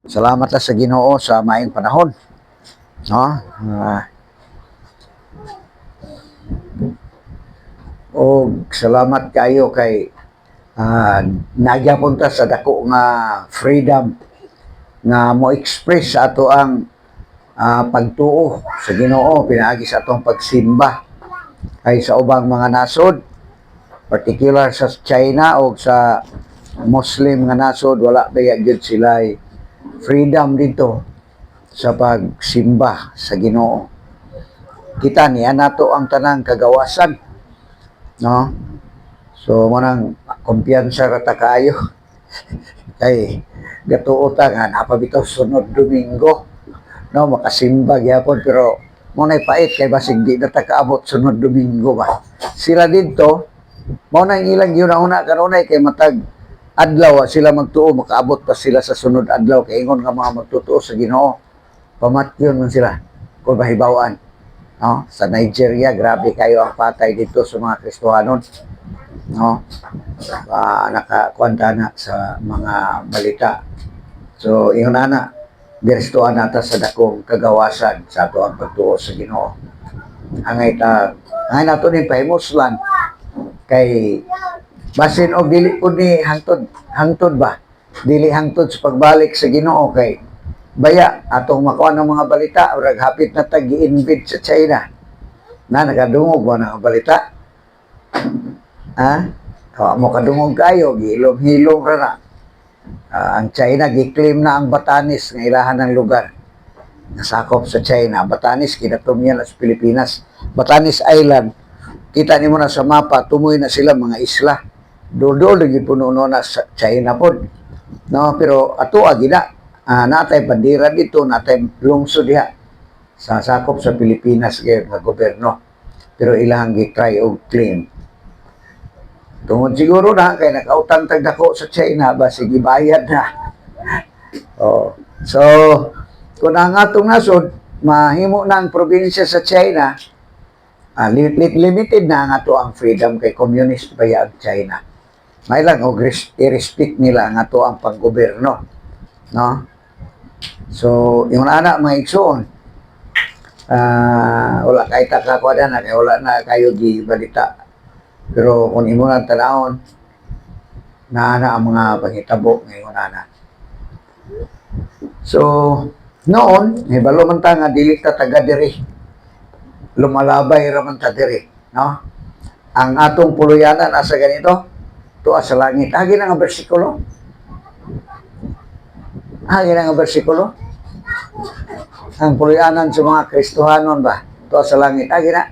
Salamat sa Ginoo sa maayong panahon, no? O salamat kayo kay nagyapon ta sa dako nga freedom nga mo express sa ato ang pagtuo sa Ginoo pinaagi sa atong pagsimba kay sa ubang mga nasod, particular sa China o sa Muslim nga nasod, wala pa gyud sila freedom dito sa pagsimba sa Ginoo. Kita niya nato ang tanang kagawasan, no? So manang kumpiyansa ra ta kaayo kay gatuo ta nga napabitaw sunod Domingo, no, makasimba gyapon pero mo nay pait kay basig di na ta kaabot sunod Domingo ba. Sila dito mo na ilang yuna-una kanunay kay matag adlaw sila magtuo, makaabot pa sila sa sunod adlaw kay ingon nga mga magtutuo sa Ginoo. Pamatyon man sila kung mahibawan, no? Sa Nigeria grabe kayo ang patay dito sa mga Kristohanon, no? Nakakwanta na sa mga balita. So ingon na direstuhan nata sa dakong kagawasan sa ato ang pagtuo sa Ginoo. Angay nato ni pahimuslan kay basin og dili pud ni hangtod ba, dili hangtod sa pagbalik sa Ginoo kay baya atong makuha ng mga balita urag hapit na ta gi-invade sa China na nakadungog ba na balita, mo kadungog kayo giilom-hilom ra na. Ang China gi-claim na ang Batanes nga ilahan ng lugar nasakop sa China. Batanes kinatumyan sa Pilipinas, Batanes Island. Kita nimo na sa mapa, tumoy na sila mga isla. Dodo lagi puno na sa China pod. No, pero ato gina natay bandera dito, natay lungsod diha sa sakop sa Pilipinas gyud nga gobyerno. Pero ilang gi-try og claim. Tungod siguro na kay nakautang tag dako sa China ba sige bayad na. So kung ang atong nasod mahimo na ang probinsya sa China, limited na ang ato ang freedom kay communist ba ang China. May lang og i-respect nila ang ato ang panggobyerno, no? So yung ana mga igsoon, wala kay takakuan na kay wala na kayo gi balita. Pero kung imo lang tanawon na ang mga panghitabo ngayon ana. So noon hibalo man ta nga dili ta taga diri, lumalabay ra man ta diri, no? Ang atong puluyanan asa ganito tuwa sa langit. Agi na nga bersikulo. Ang puluyanan sa mga Kristohanon ba tuwa sa langit. Agi na.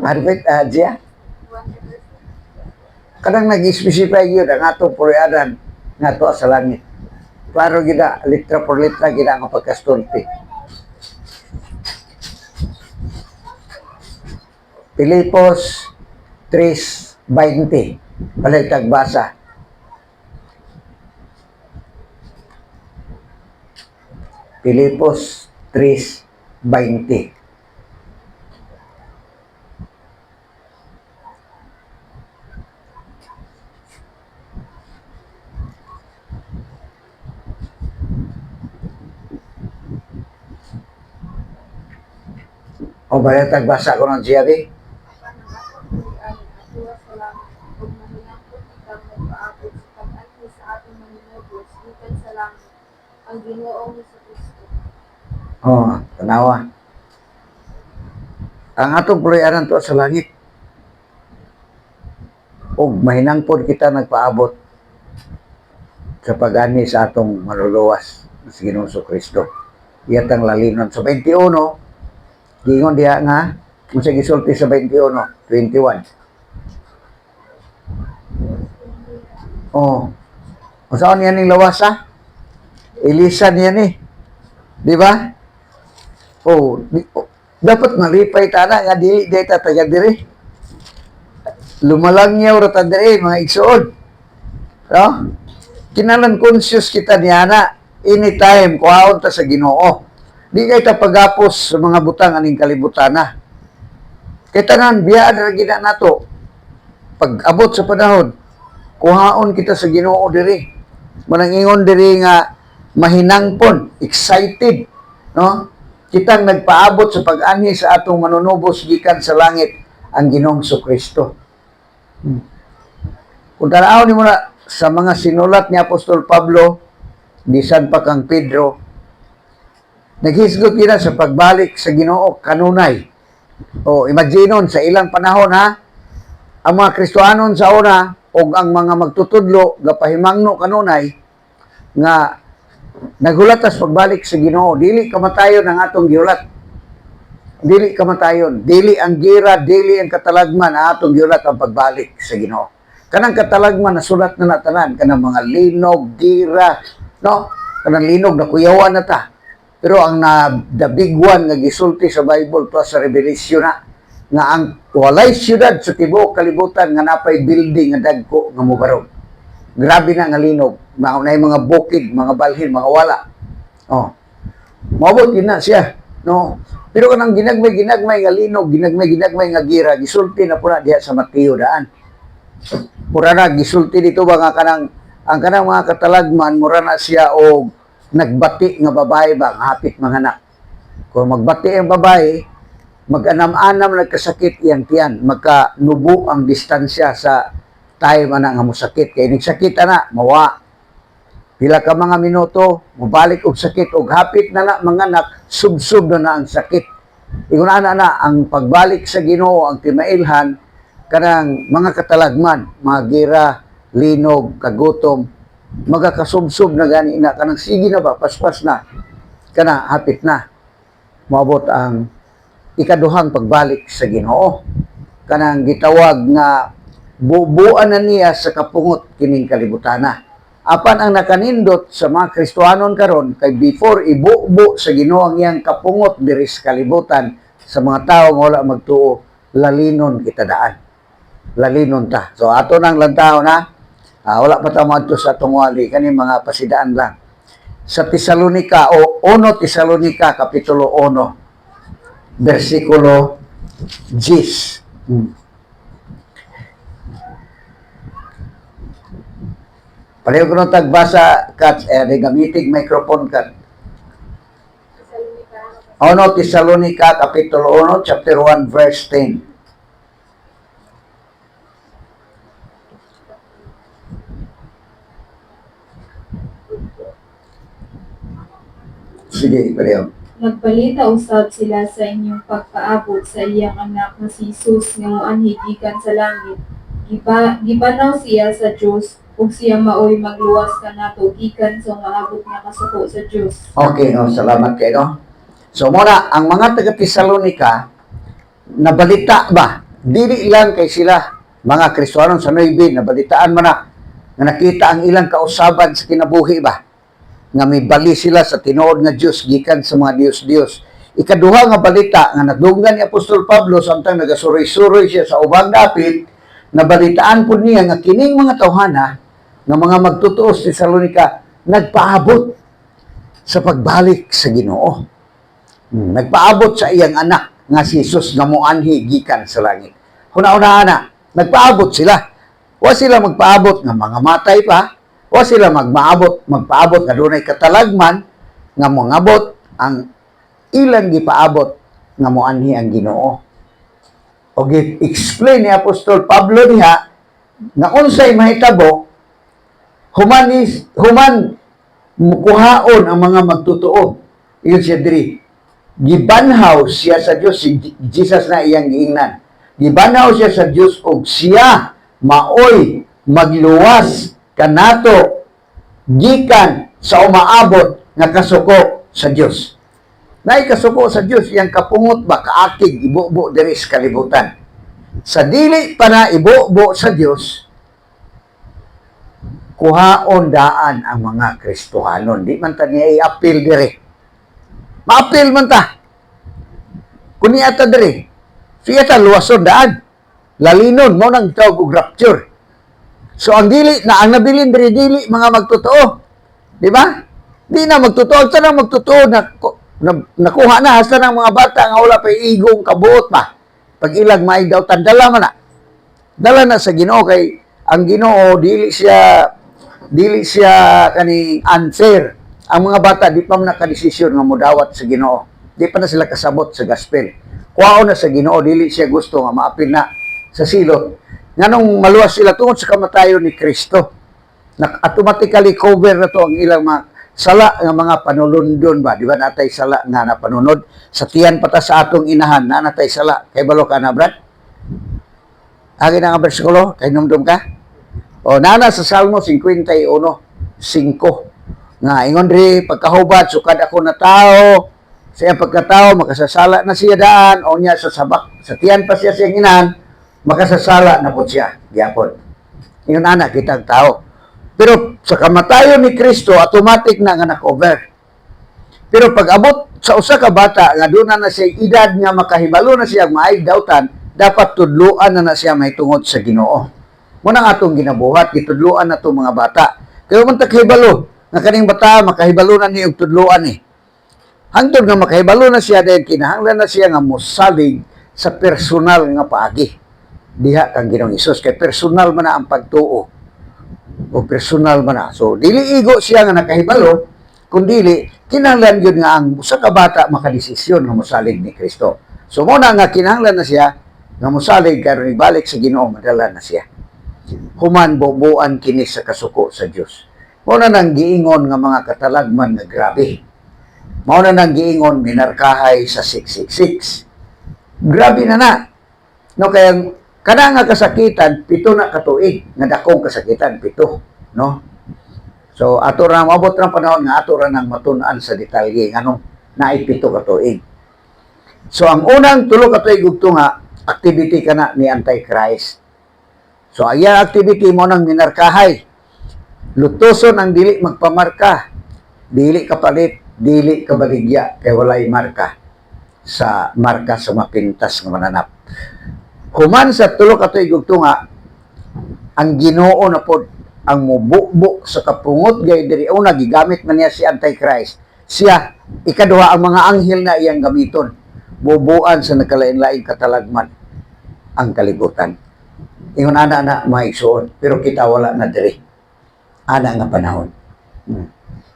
Arbit Adia. Kadang nag-specify yun ang atong puluyanan nga tuwa sa langit. Klaro gina, litra por litra gina ang pagkastunti. Pilipos 3:20. Balik tagbasa. Pilipos 3:20. O balik tagbasa ko ng GRE. Ang Ginoong Jesucristo. Tanawa. Ang atong puluyanan to sa langit. O mahinangpod kita nagpaabot sa pag-ani sa atong maluluwas sa Ginoong Jesucristo. Iyatang lalinon sa 21, gingon diha nga kung sa gisulti sa 21, 21. Saan yan yung lawasa? Ilisan yan di ba? Dapat malipay tana nga dili data taga diri. Lumalangyaw ra ta diri mga igsoon. No? Kinalan conscious kita niana anytime kuhaon ta sa Ginoo. Di kay ta pagapos sa mga butang aning kalibutana. Kay tanan biyaan ra gid nato. Pag abot sa panahon kuhaon kita sa Ginoo diri. Manangingon diri nga mahinangpon, excited, no? Kitang nagpaabot sa pag-anhi sa atong manunubos gikan sa langit ang Ginoong Kristo. Kung tanaw nimo na sa mga sinulat ni Apostol Pablo, bisan pa kang Pedro, naghisgot gina sa pagbalik sa Ginoo kanunay. O imaginon sa ilang panahon ha, ang mga Kristohanon sa una o ang mga magtutudlo gapahimangno kanunay nga nagulat tas pagbalik sa Ginoo, dili kamatayon ang atong giulat. Dili kamatayon, dili ang gira, dili ang katalagman ang atong giulat ang pagbalik sa Ginoo. Kanang katalagman nasulat na natanan, kanang mga linog, gira, no? Kanang linog na kuyawan na ta. Pero ang the big one nga gisulti sa Bible to sa Revelation na nga ang walay syudad sa tibuok kalibutan nga napay building nga dagko nga mobarog. Grabe na nga linog. Maunay mga bukid, mga balhin, mga wala. Oh. Maabot na siya, no? Pero kanang ginagmay nga linog, ginagmay nga gira, gisulti na pura diha sa Mateo daan. Mura na gisulti dito ba nga kanang ang kanang mga katalagman mura na siya og nagbati nga babae ba nga hapit manganak. Kung magbati ang babae, mag-anam-anam nagkasakit iyang tiyan, magkanubo ang distansya sa time ana nga mosakit kay nagsakit ana mawa. Pila ka mga minuto, mabalik og sakit og hapit na manganak, sub-sub na ang sakit. Ingon na ang pagbalik sa Ginoo ang timailhan kanang mga katalagman, mga gira, linog, kagutom, magakasubsob na gani na kanang sige na ba paspas na kana hapit na moabot ang ikaduhang pagbalik sa Ginoo kanang gitawag nga bubuan na niya sa kapungot kining kalibutana. Apan ang nakanindot sa mga Kristohanon karon kay before ibubo sa Ginoo ang iyang kapungot diri sa kalibutan sa mga tawo nga wala magtuo, lalinon kita daan. Lalinon ta. So ato nang lantaw na wala pa tayo madto sa atong wali kani mga pasidaan lang. Sa Tesalonica o 1 Tesalonica kapitulo 1 versikulo 10. Pareho ko nung tagbasa kat gamitig microphone kat. 1 Tesalonica kapitulo 1 chapter 1 verse 10. Sige, pareho. Nagbalita usab sila sa inyong pagpaabot sa iyang anak nga si Jesus nga moanhi gikan sa langit. Gibanaw siya sa Dios ug siya maoy magluwas kanato gikan sa maabot nga kasuko sa Dios. Okay, salamat kayo. No? So muna, ang mga taga-Tesalonica, nabalita ba? Dili lang kay sila, mga Kristohanon sa Noybe, nabalitaan mo na, nga nakita ang ilang kausaban sa kinabuhi ba? Nga may bali sila sa tinuod nga Diyos, gikan sa mga Diyos-Diyos. Ikaduha nga balita, nga nadunggan ni Apostol Pablo, samtang nagasuroy-suroy siya sa ubang dapit, nabalitaan po niya nga kining mga tawhana, nga mga magtutuos sa Tesalonica, nagpaabot sa pagbalik sa Ginoo. Nagpaabot sa iyang anak nga si Jesus nga moanhi gikan sa langit. Huna-una na, nagpaabot sila. Wa sila magpaabot nga mga matay pa, wa sila magpaabot nga dunay katalagman nga mongabot ang ilang gipaabot nga moanhi ang Ginoo. O explain ni Apostol Pablo diha nga unsay mahitabo human mukuhaon ang mga magtutuo. Iyon siya diri. Gibanhaw siya sa Dios, si Jesus na iyang giingnan. Gibanhaw siya sa Dios og siya maoy magluwas kanato gikan sa umaabot nga kasuko sa Dios. Nay kasuko sa Dios iyang kapungot ba kaakig ibubo diri sa kalibutan. Sa dili pa na ibubo sa Dios, kuhaon daan ang mga Kristohanon. Di man ta niya i-appeal diri. Ma-appeal man ta. Kuni ata diri. Siya ta luwason daan. Lalinon mo nang tawag og rapture. So ang dili na ang nabilin diri dili mga magtotoo. Di ba? Di na magtotoo, ta na magtotoo na nakuha na hasta ng mga bata nga wala pa igong kabuot pa. Pag ilag may daw tandala man na. Dala na sa Ginoo kay ang Ginoo dili siya kani unfair. Ang mga bata di pa man nakadesisyon nga modawat sa Ginoo. Di pa na sila kasabot sa gospel. Kuwao na sa Ginoo, dili siya gusto nga maapil na sa silot. Nganong maluwas sila tungod sa kamatayon ni Kristo. Automatically cover na to ang ilang mga sala nga mga panulundon ba, di ba natay sala nga na panunod sa tiyan pata sa atong inahan na natay sala kay balo ka na brad agi na nga bersikulo kay numdum ka o nana sa Salmo 51:5 nga ingon ri pagkahubat sukad ako na tao sa iyang pagkatao makasasala na siya daan o niya sa sabak sa tiyan pa siya siyang inahan makasasala na po siya gyapon ingon ana kitang tao. Pero sa kamatayon ni Kristo, automatic na nga na-cover. Pero pag abot sa usa ka bata, nga doon na siya edad nga makahibalo na siya maayong dautan, dapat tudluan na siya may tungod sa Ginoo. Muna nga itong ginabuhat, itudluan na itong mga bata. Kaya man takahibalo, nga kaning bata, makahibalo na niya yung tudluan eh. Hangtod nga makahibalo na siya dahil kinahanglan na siya nga musalig sa personal nga paagi. Diha kang Ginoong Hesus, kay personal man na ang pagtuo. O personal man na. So, dili igo siya nga nakahibalo, kundili, kinahanglan yun nga ang sa kabata makadesisyon nga musalig ni Kristo. So, muna nga kinahanglan na siya nga musalig karon ibalik sa Ginoo madala na siya. Human bubuan kini sa kasuko sa Dios. Muna nang giingon nga mga katalagman nga grabe. Muna nang giingon minarkahay sa 666. Grabe na na. No, kaya kana nga kasakitan, 7 na katuig, nga dakong kasakitan, 7, no? So, ato ra mabot ra panahon nga ato ra nang matun-an sa detalye nganong naay 7 katuig. So, ang unang 3 katuig ug nga activity kana ni Antichrist. So, aya activity mo nang minarkahay. Lutuson ang dili magpamarka, dili kapalit, dili kabaligya kay walay marka sa mapintas nga mananap. Human sa 3 katuig ug nga ang Ginoo na pod ang mubukbuk sa kapungot gay diri una gigamit man niya si Antichrist. Siya ikaduha ang mga anghel na iyang gamiton. Bubuan sa nakalain-laing katalagman ang kalibutan. Ingon ana maigsoon pero kita wala na diri. Ana nga panahon.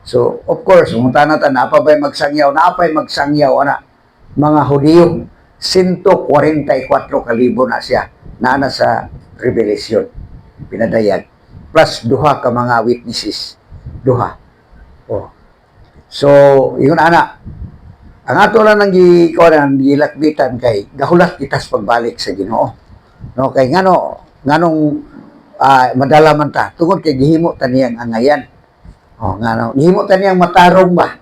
So, of course, mutana ta na pa bay magsangyaw, na pay magsangyaw ana mga Hudiyo. 144,000 na siya na sa Revelation pinadayag plus duha ka mga witnesses duha so yun ana ang ato lang nang gilakbitan kay gahulat kita sa pagbalik sa Ginoo no kay nganong madala man ta tungod kay gihimo ta niyang angayan ngano gihimo ta niyang matarong ba.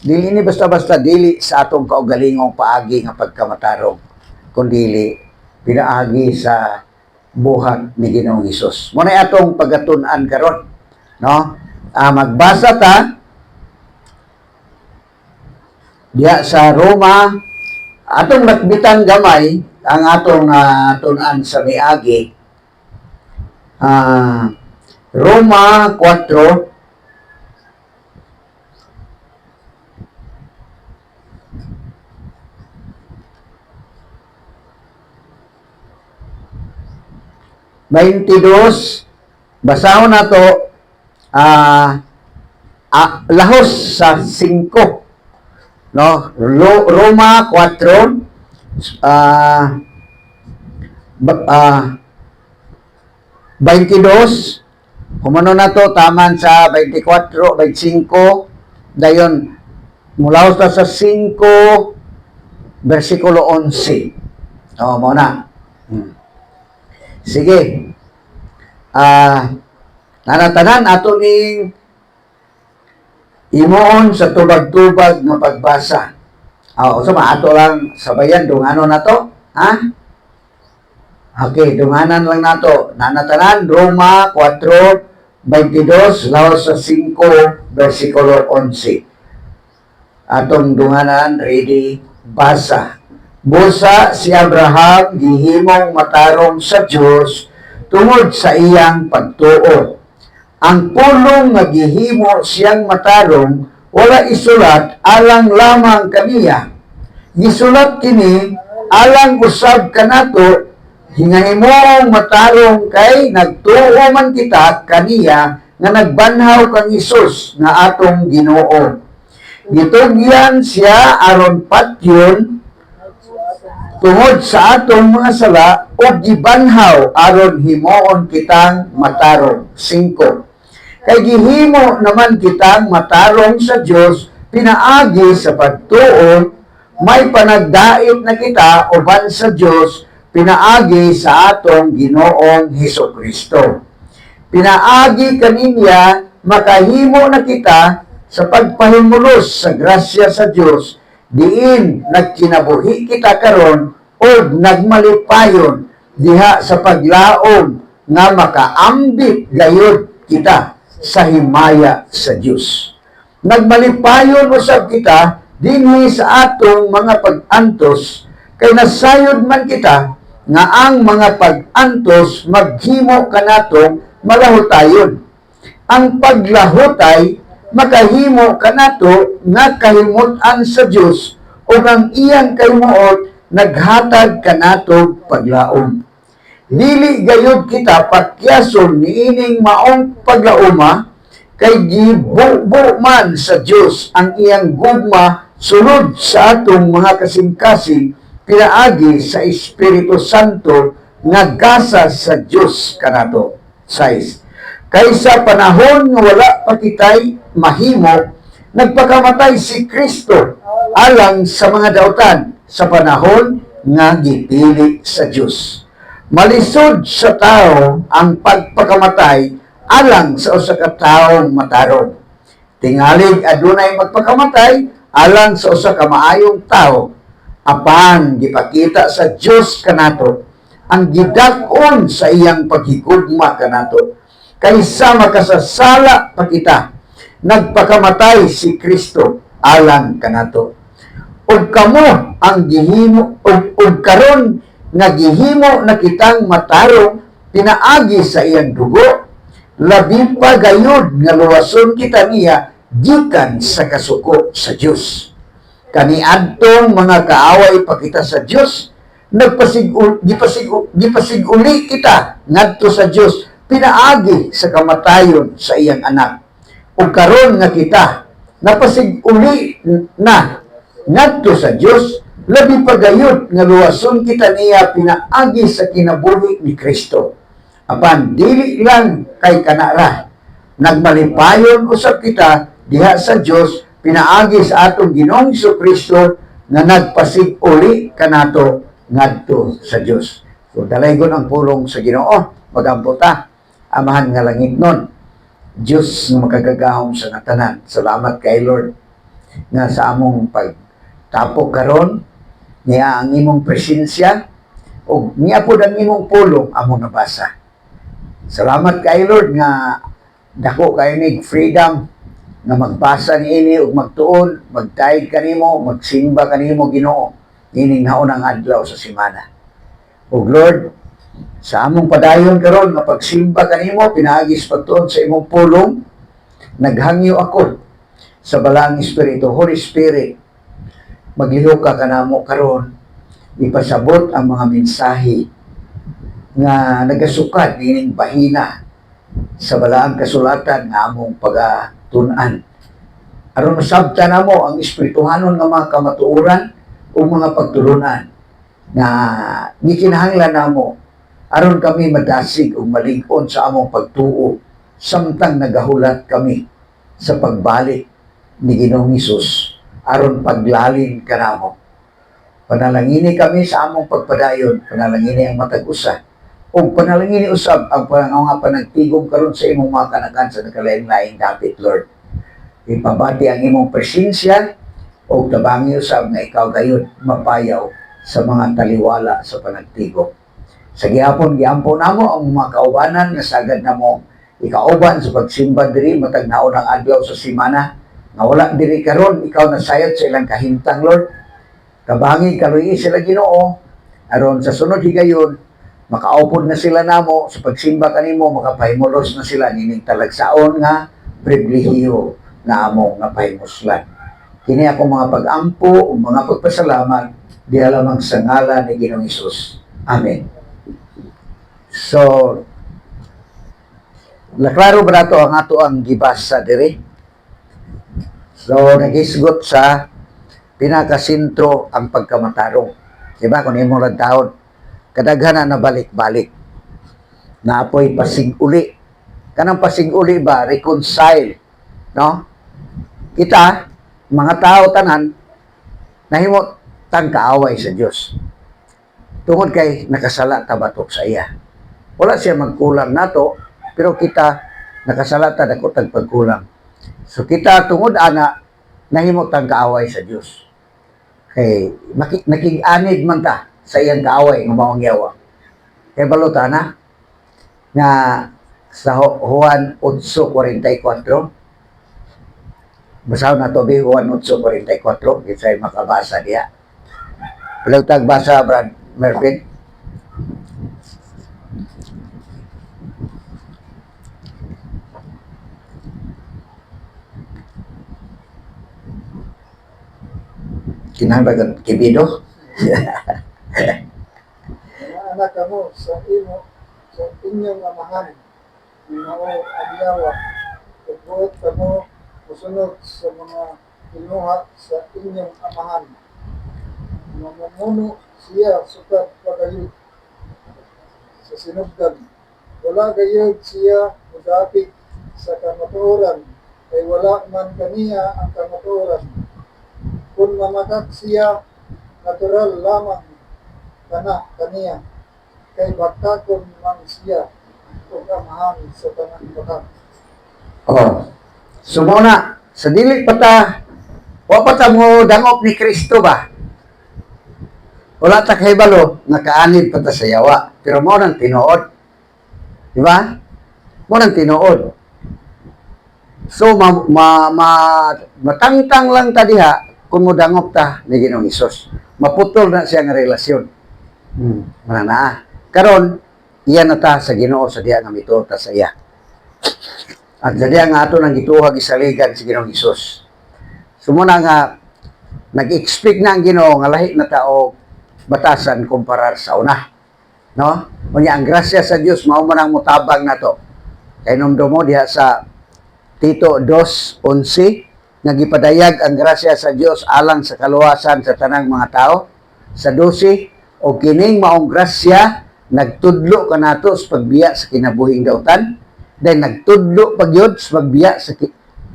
Dili ni basta-basta dili sa atong kaugalingong paagi nga pagkamatarong, kundi pinaagi sa buhat ni Ginoong Hesus. Muna atong pagatun-an karon, no? Magbasa ta diya sa Roma, atong nakbitan gamay ang atong tun-an sa miagi. Roma 4 22, basahon na to, lahos sa 5, no? Roma 4, 22, kumano na to, taman sa 24, 25, dayon, mulaos na sa 5, versikulo 11. Muna. Sige. Nanatanan ato ning imoon sa tubag-tubag nga pagbasa. So ato lang sabayan ano na to? Ha? Okay, dunganan lang nato. Nanatanan Roma 4:22 lawas sa 5 versikulo 11. Atong dunganan ready basa. Busa si Abraham gihimong matarong sa Dios tungod sa iyang pagtuo. Ang pulong nga gihimo siyang matarong wala isulat alang lamang kaniya. Gisulat kini alang usab kanato Hingahimong matarong kay nagtuo man kita kaniya nga nagbanhaw kang Isus nga atong Ginoo. Gitugyan siya aron patyon tungod sa atong mga sala o gibanhaw aron himoon kitang matarong. 5. Kay gihimo naman kitang matarong sa Dios pinaagi sa pagtuo, may panagdait na kita uban sa Dios pinaagi sa atong Ginoong Hesukristo. Pinaagi kaniya makahimo na kita sa pagpahimulos sa grasya sa Dios diin nagkinabuhi kita karon o nagmalipayon diha sa paglaom nga makaambit gayud kita sa himaya sa Dios. Nagmalipayon usab kita dinhi sa atong mga pag-antos kay nasayod man kita nga ang mga pag-antos maghimo kanato malahutayon. Ang paglahutay makahimo kanato nga kahimut-an sa Dios o ang iyang kahimuot naghatag kanato paglaom. Dili gayud kita pakyason niining maong paglaoma kay gibubo man sa Dios ang iyang gugma sulod sa atong mga kasing-kasing pinaagi sa Espiritu Santo nga gasa sa Dios kanato. 6. Kaysa panahon nga wala pa kitay mahimo, nagpakamatay si Kristo alang sa mga dautan sa panahon nga gipili sa Dios. Malisod sa tao ang pagpakamatay alang sa usa ka taong matarong. Tingalig adunay magpakamatay alang sa usa ka maayong tao. Apan gipakita sa Dios kanato ang gidak-on sa iyang paghigugma kanato. Kaysa makasasala pa kita, nagpakamatay si Kristo alang kanato. Ug kamo ang gihimo ug karon nga gihimo na kitang matarong pinaagi sa iyang dugo, labi pa gayud nga luwason kita niya gikan sa kasuko sa Dios. Kaniadtong mga kaaway pa kita sa Dios, gipasiguli kita ngadto sa Dios pinaagi sa kamatayon sa iyang anak. Ug karon nga kita napasiguli na ngadto sa Dios, labi pa gayud nga luwason kita niya pinaagi sa kinabuhi ni Kristo. Apan dili lang kay kanara, nagmalipayon usab kita diha sa Dios pinaagi sa atong Ginoong Hesukristo nga nagpasiguli kanato ngadto sa Dios. So dalaygon ang pulong sa Ginoo, magamputa amahan nga langit nun. Dios nga makagagahom sa natanan. Salamat kay Lord nga sa among pagtapok karon niya ang imong presensya o niya po ang imong pulong among nabasa. Salamat kay Lord nga dako kayo ni freedom nga magbasa niini ug magtuon, magtayg kanimo, magsimba kanimo Ginoo ining naunang adlaw sa semana. Ug Lord, sa among padayon karon nga pagsimba kanimo pinaagi sa pagtuon sa imong pulong, naghangyo ako sa balaang Espiritu, Holy Spirit, maglihok ka kanamo karon ipasabot ang mga mensahe nga nagasukad ining bahina sa balaang kasulatan nga among pagatunan. Aron masabta namo ang espirituhanon nga mga kamatuoran o mga pagtulunan na gikinahanglan namo aron kami madasig o malig-on sa among pagtuo samtang nagahulat kami sa pagbalik ni Ginoong Hesus aron paglalin kanamo. Panalangini kami sa among pagpadayon, panalangini ang matag usa ug panalangini usab ang mga panagtigom karon sa imong mga kanakan sa nakalain-laing dapit, Lord. Ipabati ang imong presensya ug tabangi usab nga ikaw gayud mapayaw sa mga taliwala sa panagtigom. Sa gihapon giampo namo ang mga kaubanan nga sagad namo ikauban sa pagsimba diri matag naunang adlaw sa semana nga wala diri karon, ikaw nasayod sa ilang kahimtang, Lord. Kabangi kaluyi sila Ginoo aron sa sunod higayon makaupod na sila namo sa pagsimba kanimo, makapahimulos na sila nining talagsaon nga pribilehiyo nga among napahimuslan. Kini ako mga pag-ampo o mga pagpasalamat di lamang sa ngalan ni Ginoong Hesus. Amen. So, naklaro ba nato ang ato ang gibasa diri? So, nagisgot sa pinakasintro ang pagkamatarong. Diba? Kung imo lang taon, kadaghanan na balik-balik. Naapoy pasig-uli. Kanang pasig-uli ba? Reconcile. No? Kita, mga tao tanan, nahimo tang kaaway sa Dios. Tungod kay nakasala ta batok sa iya. Wala siya magkulang nato, pero kita nakasala ta dako tag pagkulang. So kita tungod ana nahimo tang kaaway sa Dios. Kay nakig-anid man ta sa iyang kaaway nga maong yawa. Kay baluta na nga sa Juan 8:44. Basaw na to bi Juan 8:44, kisay makabasa diya. Palutag basa Brad Mervin. Kinahanglan kibido. Mga anak kamo sa inyong amahan, mao ang yawa, pagbuot kamo musunod sa mga kinuha sa inyong amahan. Mamumuno siya sukat pagayod sa sinugdan. Wala gayod siya mudapit sa kamatuoran, kay wala man kaniya ang kamatuoran. Kung mamakak siya, natural lamang kaniya, kay bakakon man siya ug amahan sa tanang bakak. Oh. So muna, sa dili pa ta, wa pa ta mo dangop ni Kristo ba? Wala ta kay balo, nakaanid pa ta sa yawa. Pero mo nang tinuod. Di ba? Mo nang tinuod. So, matangtang lang ta diha kung mo dangop ta ni Ginoong Hesus. Maputol na siya nga relasyon. Wala na. Karon, iyan na ta sa Ginoo sa diha nga mituod ta sa iya. At sa diha nga ato nang gituhag isaligan si Ginoong Hesus. So muna nga, nag-expect na ang Ginoo nga lahi na tao batasan kumparar sa una. No? Unya ang grasya sa Dios mao man ang mutabang nato. Kay numdomo diha sa Tito 2:11 nagipadayag ang grasya sa Dios alang sa kaluwasan sa tanang mga tao. Sa 12 o kining maong grasya nagtudlo kanato sa pagbiya sa kinabuhing dautan. Then nagtudlo pagyud sa pagbiya sa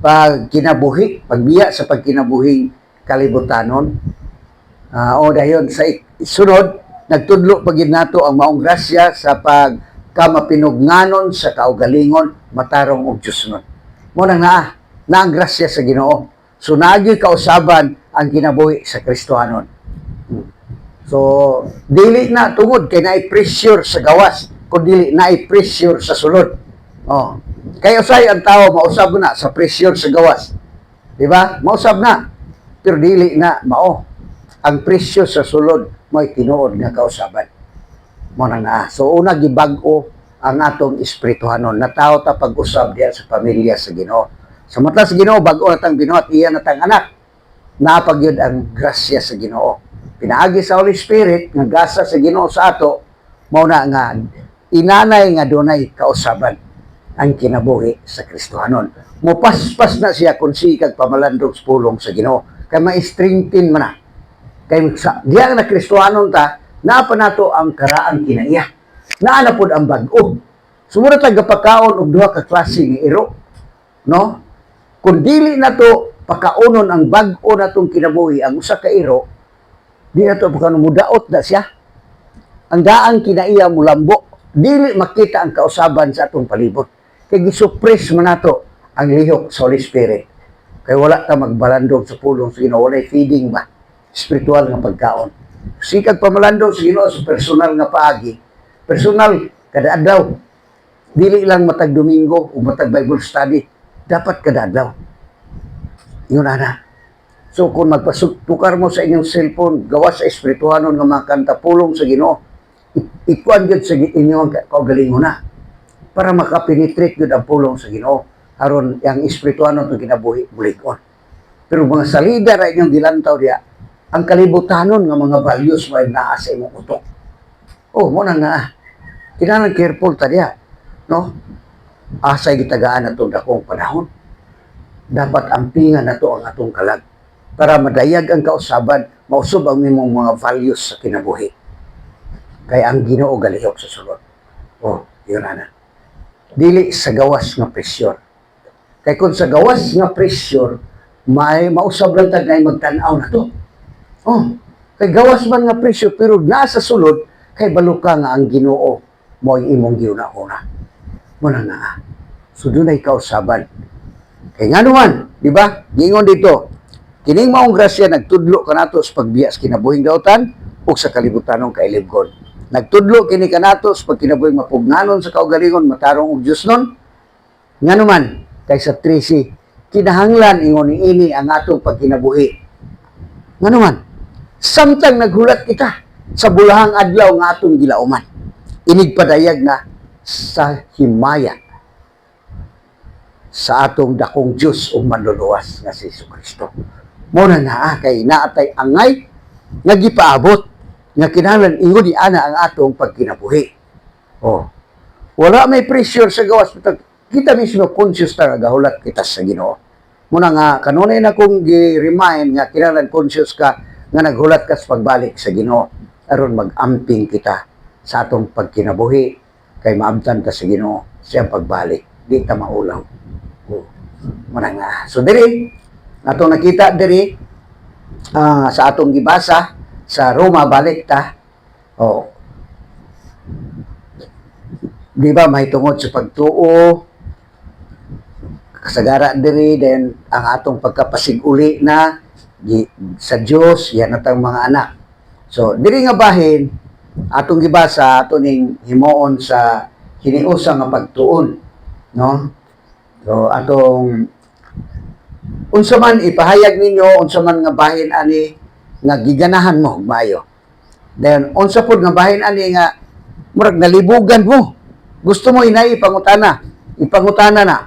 pagbiya sa pagkinabuhing kalibutanon. O dayon sa sunod, nagtudlo pagid nato ang maong grasya sa pagkamapinugnanon sa kaugalingon matarong og Dios nun. Mo nang na ang grasya sa Ginoo. So naagi kausaban ang kinabuhi sa Kristohanon. So dili na tungod kay naay pressure sa gawas, kundi naay pressure sa sulod. Oh. Kay usay ang tao mausab na sa pressure sa gawas. Di ba? Mausab na. Pero dili na mao. Ang presyo sa sulod mo'y tinuod nga kausaban. Mo na. So una gibag-o ang atong espirituhanon. Natawo ta pag-usab diya sa pamilya sa Ginoo. Sa mata sa Ginoo bag-o na tang binuhat iya na tang anak. Napagyud ang grasya sa Ginoo. Pinaagi sa Holy Spirit nga gasa sa Ginoo sa ato mao na nga inanay nga dunay kausaban ang kinabuhi sa Kristohanon. Mupaspas na siya kung sikag pamalandog sa pulong sa Ginoo. Kay ma-strengthen man na. Kay diya na Kristohanon ta, napa nato ang karaang kinaiya. Naa na pod ang bag-o. Sumunod tagapakaon og duha ka klase nga iro. No? Kung dili nato pakaunon ang bag-o natong kinabuhi, ang usa ka iro, di nato pakaunon mudaot na siya. Ang daang kinaiya mulambo, dili makita ang kausaban sa atong palibot. Kay gisuppress man nato ang lihok sa Holy Spirit. Kay wala ta magbalandog sa pulong sa Ginoo, wala feeding ba? Spiritual nga pagkaon. Sikag pamalandog sa Ginoo sa personal nga paagi. Personal kada adlaw. Dili lang matag Domingo o matag Bible study. Dapat kada adlaw. Yun ana. So kung magpasukar mo sa inyong cellphone, gawas sa espirituhanon nga mga kanta pulong sa Ginoo, ikuan gyud sa inyong kaugalingon na para makapenetrate gyud ang pulong sa Ginoo aron yang espirituhanon to kinabuhi bulig-on. Pero mga salida ra inyong gilantaw diya, ang kalibutanon nga mga values may naa sa imong utok. Oh, mo na nga. Kinahanglan careful ta diha, no? Asay gitagaan atong dakong panahon. Dapat ampingan nato ang atong kalag para madayag ang kausaban, mausob ang imong mga values sa kinabuhi. Kay ang Ginoo galihok sa sulod. Oh, yun ana. Dili sa gawas nga pressure. Kay kung sa gawas nga pressure, may mausab lang tag na magtan-aw na to. Oh, kay gawas man nga pressure pero nasa sulod kay baluka nga ang Ginoo mo ang imong giuna-una. Muna nga. So dunay kausaban. Kay nga naman, di ba? Gingon dito, kining maong grasya nagtudlo kanato sa pagbiya sa kinabuhing daotan ug sa kalibutanong kailibgon. Nagtudlo kini kanato sa pagkinabuhing mapugnanon sa kaugalingon matarong og Dios nun. Nga naman, kay sa 13, kinahanglan ingon ini ang atong pagkinabuhi. Nga naman, samtang naghulat kita sa bulahang adlaw nga atong gilauman. Inig padayag na sa himaya sa atong dakong Diyos o manluluwas nga si Jesucristo. Muna na kay naatay angay nga gipaabot nga kinahanglan ingon ni ana ang atong pagkinabuhi. Oh. Wala may pressure sa gawas kita mismo conscious ta nga gahulat kita sa Ginoo. Muna nga kanunay na kong gi-remind nga kinahanglan conscious ka nga naghulat ka sa pagbalik sa Ginoo aron mag-amping kita sa atong pagkinabuhi kay maabtan ta sa Ginoo siyang pagbalik di ta maulaw. Muna nga. So diri atong nakita diri sa atong gibasa sa Roma balik ta. Oh. Di ba may tungod sa pagtuo kasagara diri then ang atong pagkapasiguli na sa Dios yan atang mga anak. So diri nga bahin atong gibasa ato ning himuon sa hiniusa nga pagtuon, no? So atong unsa man ipahayag ninyo unsa man nga bahin ani nga giganahan mo maayo. Then unsa pud nga bahin ani nga murag nalibugan mo. Gusto mo inay ipangutana na.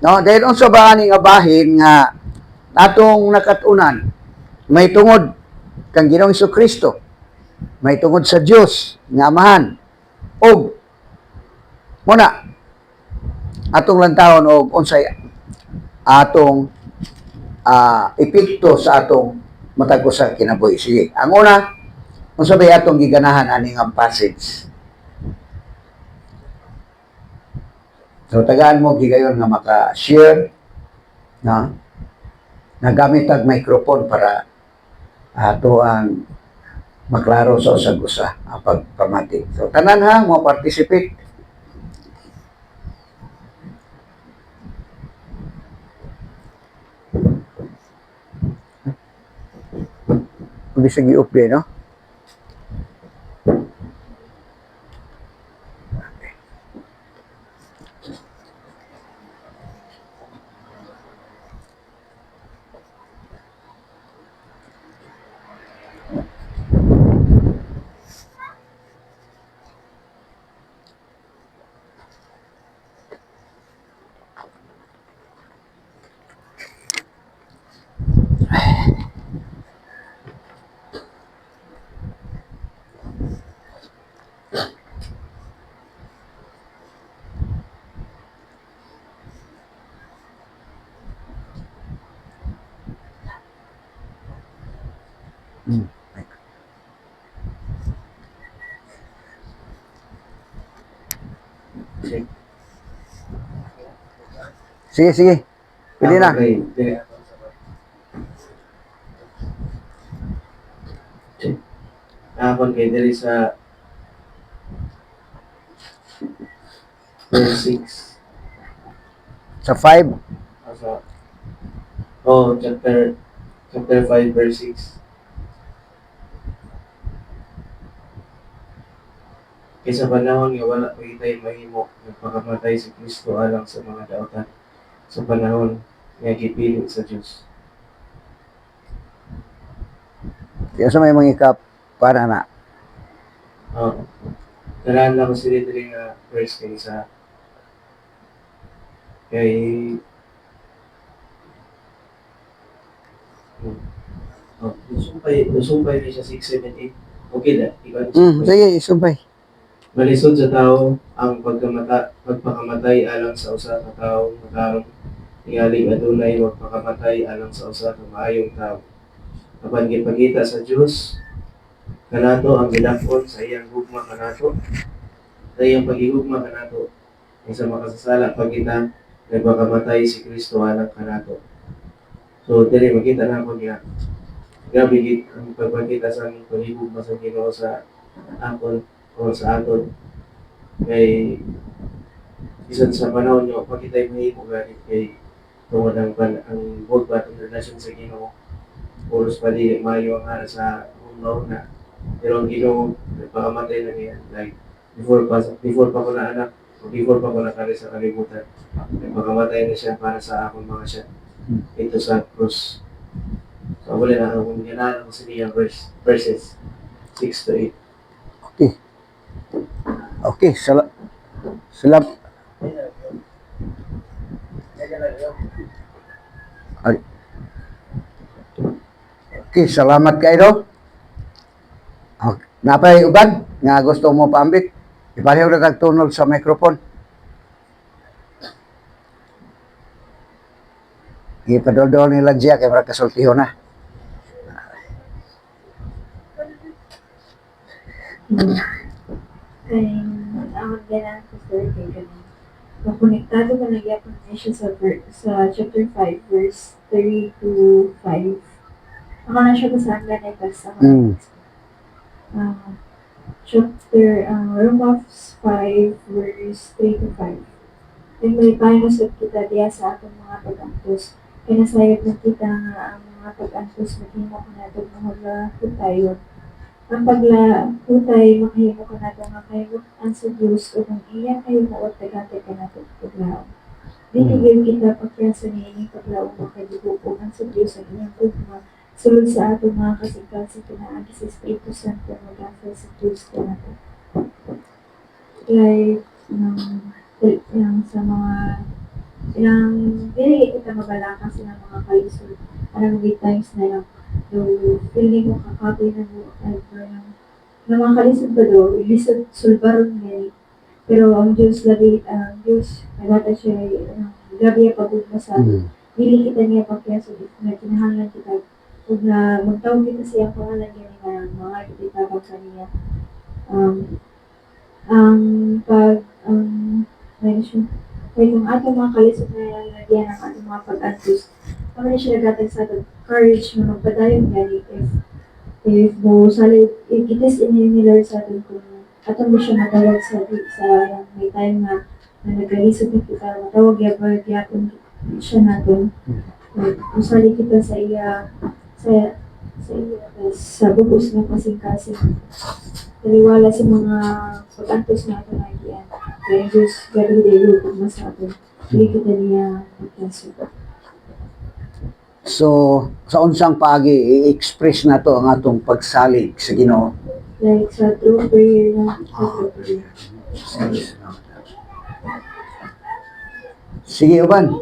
No, dahil unsa ba ani nga bahin nga atong nakatunan may tungod kang Ginoong Jesucristo. May tungod sa Dios nga Amahan. Og muna atong lantawon og unsay atong epekto sa atong matag sa kinabuhi. Sige. Ang una, unsa bay atong giganahan ani nga passage. So tagaan mo gigayon nga maka-share na nagamit ang microphone para ato ang maklaro sa usag-usa ang pagpamati. So tanan ha mo participate. Bisa gi-update, no? Sige, sige. Pili na. Hapon kay diri sa verse 6. Sa 5. Asa chapter 5 verse 6. Kaysa panahon nga wala pa itay mahimo nagpakamatay si Kristo alang sa mga daotan sa panahon nga gipili sa Dios. Kaya sa may mga ikap para na. Kailangan lang ko sila diri nga verse kay usumpay ni siya 6, 7, 8. Okay na, ikaw Sige, isumpay. Malisod sa tao ang pagpakamatay alang sa usa ka tawo matarong tingali adunay magpakamatay alang sa usa ka maayong tawo. Apan gipakita sa Dios kanato ang gidakon sa iyang hugma kanato, sa iyang paghigugma kanato, ay sa makasasala pag kita nagpakamatay si Kristo alang kanato. So dili makita na ko niya grabe gid ang pagpakita sa aming paghigugma sa Ginoo sa akon o sa aton kay bisan sa panahon nyo pag kita'y mahimo gani kay tungod ang World Battle Relasyon sa Ginoo puros pa dili maayo ang ara sa una pero ang Ginoo nagpakamatay na niya like before pa ko na anak o before pa ko nakari sa kalibutan nagpakamatay na siya para sa akong mga siya ito sa cross. So wala na akong ganahan ko sa niya verses 6 to 8. Okay. Okay, salam. Ay. Okay, salamat kayo. Okay. Napay uban nga gusto mo paambit. Ipareho na kagtunol sa microphone. Ipadol-dol nila diya kay para kasultiho na. Kay ang ganahan ko sir kay ganun. Makonektado ka na gyapon na siya sa chapter 5 verse 3 to 5. Ako na siya kasama na basta. Romans 5 verse 3 to 5. Then may pahinusap kita diya sa atong mga pag-antos. Kinasayod na kita nga ang mga pag-antos maghimo ko na itong mga hutayon. Ang paglahutay makahimo ko na itong makahimutan sa Diyos o kung iya kayo maot tagantay ka na itong paglaong. Dinigil kita pagkasa niya ining paglaong makahibubukan sa Diyos ang iyang tugma sulod sa atong mga kasigkal sa pinaagi sa Espiritu Santo mag-asal sa Diyos ka na ito. Like, yung sa mga ilang dili kita mabalaka sa mga kalisod parang may times na lang yung feeling mo kakapoy na mo ng mga kalisod ba do ilisod sulbaron nga pero ang Diyos labi ang Diyos nagata siya grabe yung pagugma sa dili kita niya pagkasod na kinahanglan kita kung na magtawag kita sa iyang pangalan niya nga mga itatawag sa niya ang pag kaya yung atong mga kalisod na nalagyan ng atong mga pag-antos, kami na siya nagatag sa atong courage na magpadayon gani if mo salid, if it is in ni Lord sa atong kung atong mo siya matawag sa may time na nagkalisod na kita, matawag yapon siya natin. Kung salid kita sa iya, sa bubos na kasing-kasing. Naliwala sa mga pag-antos na ito na iyan. Kaya Diyos, gano'n din yung pagmas sa atin. Hindi kita niya pagkaso. So, sa unsang paagi i-express na to ang atong pagsalig sa Ginoo. Like sa true prayer na, sa true prayer. Sige, uban.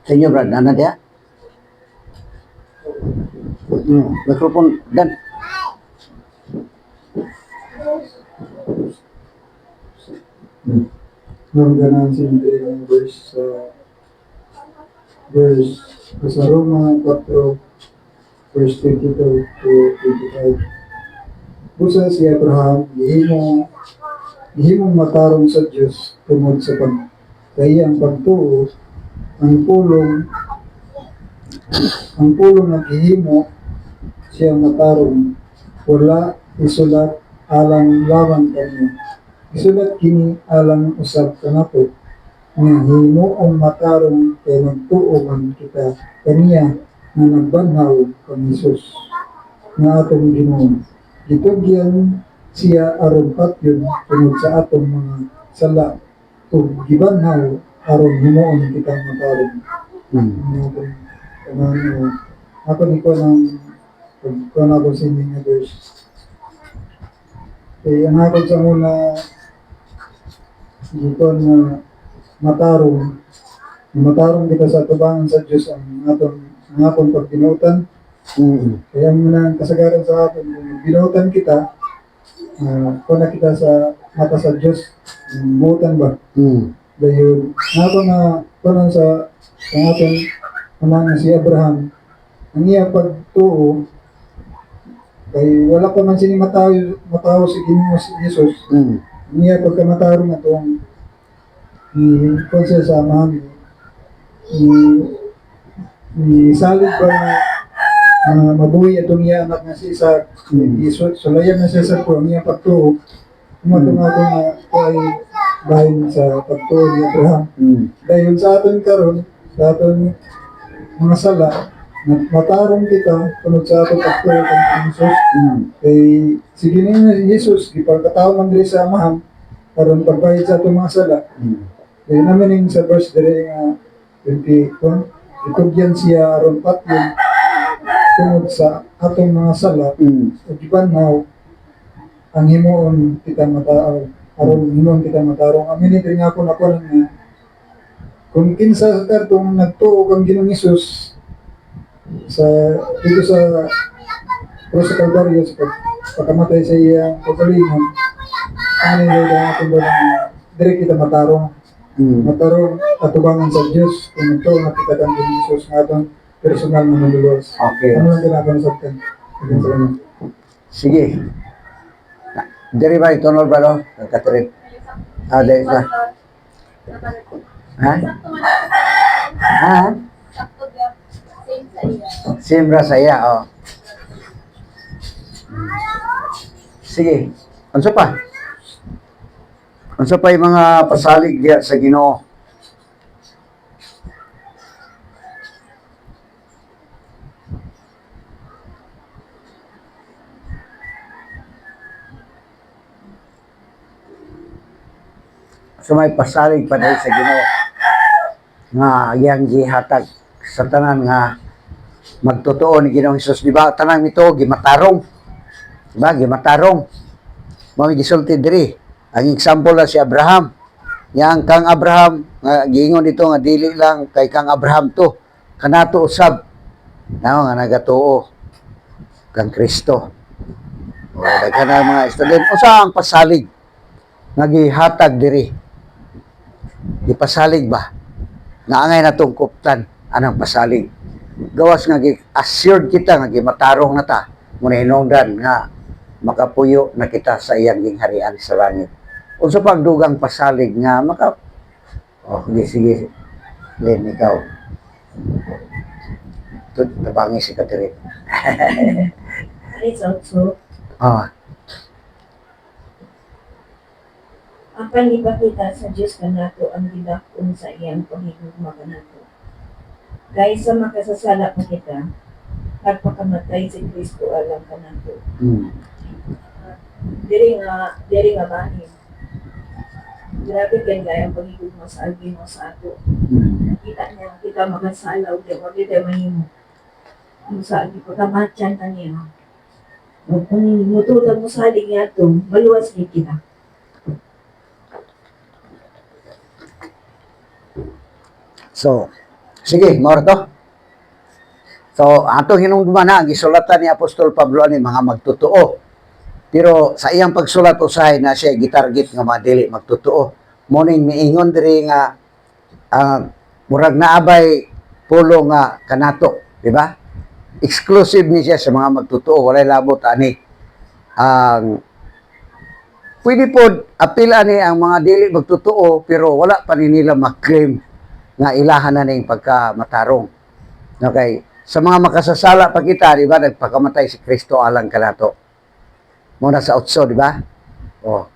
Sa inyo, Brad, ano dia? Microphone, Dan. Ganahan siyempre yung verse sa Roma 4 verse 22 to 25. Busa si Abraham gihimong matarong sa Dios tungod sa ang pagtuo ang pulong nga gihimo siya matarong wala isulat alang lawan kaniya. Isulat kini alang usab kanato nga himuong matarong kay nagtuo man kita kaniya nga nagbanhaw kang Hesus nga atong Ginoo. Gitugyan siya aron patyon tungod sa atong mga sala ug gibanhaw aron himuon kita matarong. Ako di ko ng pagkuhan ako sa inyo nga verse. Ang ako sa muna dito na matarong Matarong kita sa atubangan sa Diyos ang atong pagbinutan. Kaya muna ang kasagaran sa atin, kung binutan kita, kung na kita sa mata sa Diyos, butan ba? Dahil nato na kunan sa ating na si Abraham, ang iya pagtuo, kay wala pa man sini mataw si Ginoo si Jesus. Ang iya pagkamatarong na itong konse sa amahan salig ba na mabuhi itong iya anak na si Isaac. Sulayan na siya sa po, ang iya pagtuo. Umatong ako na ay bahin sa pagtuo ni Abraham. Dahil sa aton karon, sa aton mga sala, matarong kita tunod sa aton pagtuo kang Jesus. Kay sige niya Jesus, ipagkatao man diri sa amahan, karon pagbayad sa atong mga sala. Kaya namin yung sa verse diri nga 21, itugyan siya aron patyon tungod sa atong mga sala, ug gibanaw ang himuon kita mataaw, aron himuon kita matarong. Amin diri nga ako nga kung kinsa sa kartong nagtuo kang Ginoong Hesus sa dito sa Cross sa Calvario sa pagkamatay sa iyang pagkalingon, ano yung ating diri kita matarong. Matarong atubangan sa Diyos kung nagtuo na kita kang Ginoong Hesus nga atong personal na manluluwas. Okay. Ano lang ginagawa sa atin? Sige. Diri ba ito ba no? Catherine. Dahil ba? Ha? Ha? Same sa iya, oh. Sige. Ano pa? Ano pa yung mga pasalig diya sa Ginoo? So may pasalig pa dahil sa Ginoo nga yang gihatag sa tanan nga magtotoo ni Ginoong Hesus, di ba? Tanang ito gimatarong. Di ba? Gimatarong. Mao gisulti diri. Ang example na si Abraham. Yang kang Abraham nga giingon dito nga dili lang kay kang Abraham to. Kanato usab. Nga nagatuo kang Kristo. O daghan ang mga student usa ang pasalig nga gihatag diri. Gipasalig ba? Nga angay natong kuptan anang pasalig. Gawas nga assured kita nga gimatarong na ta. Muna hinungdan nga makapuyo na kita sa iyang gingharian sa langit. Unsa pang dugang pasalig nga sige. Len ikaw. Tut tabangi si Catherine. It's also ang panipakita sa Diyos kanato ang gidakon sa iyang pahigugma kanato. Gaya sa makasasala pa kita, nagpakamatay si Kristo alang kanato. Diri nga bahin. Grabe kay gaya ang pahigugma sa Ginoo sa ato. Nakita niya kita makasala ug wala tayo mahimo. Ang sa pagkamatyan kaniya. Kung mutulag mo sa halig niya ito, maluwas ni kita. So, sige, moro to. So, atong hinungduman na, ang gisulatan ni Apostol Pablo ani mga magtotoo. Pero sa iyang pagsulat usahay na siya gitarget nga madili magtotoo. Morning miingon diri nga murag naabay pulo nga kanato, di ba? Exclusive ni siya sa mga magtotoo, walay labot ani. Pwede po apila ni ang mga dili magtotoo pero wala pa ni nila ma-claim nga ilahan na ning pagkamatarong. Okay, sa mga makasasala pa kita, di ba, nagpakamatay si Kristo alang kanato. Muna sa 8, di ba? Oh.